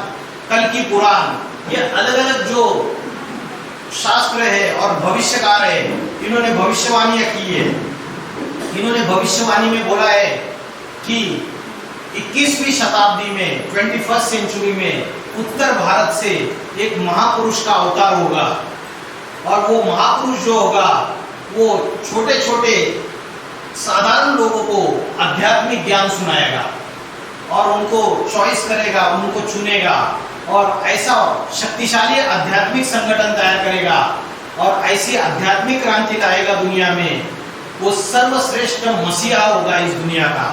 कल्कि पुराण, ये अलग अलग जो शास्त्र है और भविष्यकार है इन्होंने भविष्यवाणियां की है। इन्होंने भविष्यवाणी में बोला है कि 21वीं शताब्दी में 21st सेंचुरी में उत्तर भारत से एक महापुरुष का अवतार होगा, और वो महापुरुष जो होगा वो छोटे छोटे साधारण लोगों को आध्यात्मिक ज्ञान सुनाएगा और उनको चॉइस करेगा, उनको चुनेगा और ऐसा शक्तिशाली आध्यात्मिक संगठन तैयार करेगा और ऐसी आध्यात्मिक क्रांति लाएगा दुनिया में। वो सर्वश्रेष्ठ मसीहा होगा इस दुनिया का।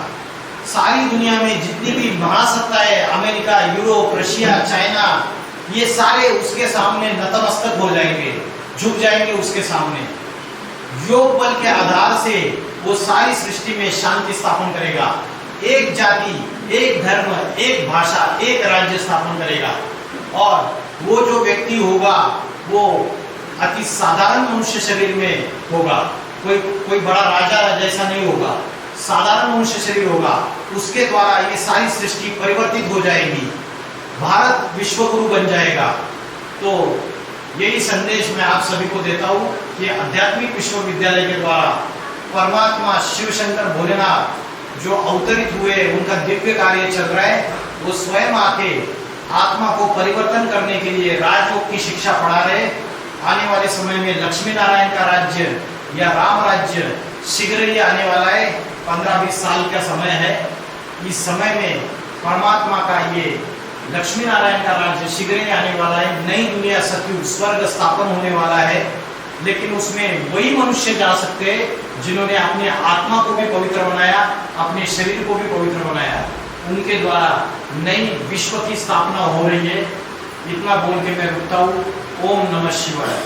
सारी दुनिया में जितनी भी महासत्ता है, अमेरिका, यूरोप, रशिया, चाइना, ये सारे उसके सामने नतमस्तक हो जाएंगे, झुक जाएंगे उसके सामने। योग बल के आधार से वो सारी सृष्टि में शांति स्थापन करेगा। एक जाति, एक धर्म, एक भाषा, एक राज्य स्थापन करेगा। और वो जो व्यक्ति होगा वो अति साधारण मनुष्य शरीर में होगा, कोई बड़ा राजा जैसा नहीं होगा, साधारण मनुष्य शरीर होगा। उसके द्वारा ये सारी सृष्टि परिवर्तित हो जाएगी, भारत विश्वगुरु बन जाएगा। तो यही संदेश मैं आप सभी को देता हूँ कि आध्यात्मिक विश्वविद्यालय के द्वारा परमात्मा शिव शंकर भोलेनाथ जो अवतरित हुए, उनका दिव्य कार्य चल रहा है। वो स्वयं आके आत्मा को परिवर्तन करने के लिए राजयोग की शिक्षा पढ़ा रहे। आने वाले समय में लक्ष्मी नारायण का राज्य या राम राज्य शीघ्र ही आने वाला है। 15-20 साल का समय है। इस समय में परमात्मा का ये लक्ष्मी नारायण का राज्य शीघ्र ही आने वाला है। नई दुनिया सतयुग स्वर्ग स्थापन होने वाला है। लेकिन उसमें वही मनुष्य जा सकते हैं जिन्होंने अपने आत्मा को भी पवित्र बनाया, अपने शरीर को भी पवित्र बनाया। उनके द्वारा नई विश्व की स्थापना हो रही है। इतना बोल के मैं रुकता हूँ। ओम नमः शिवाय।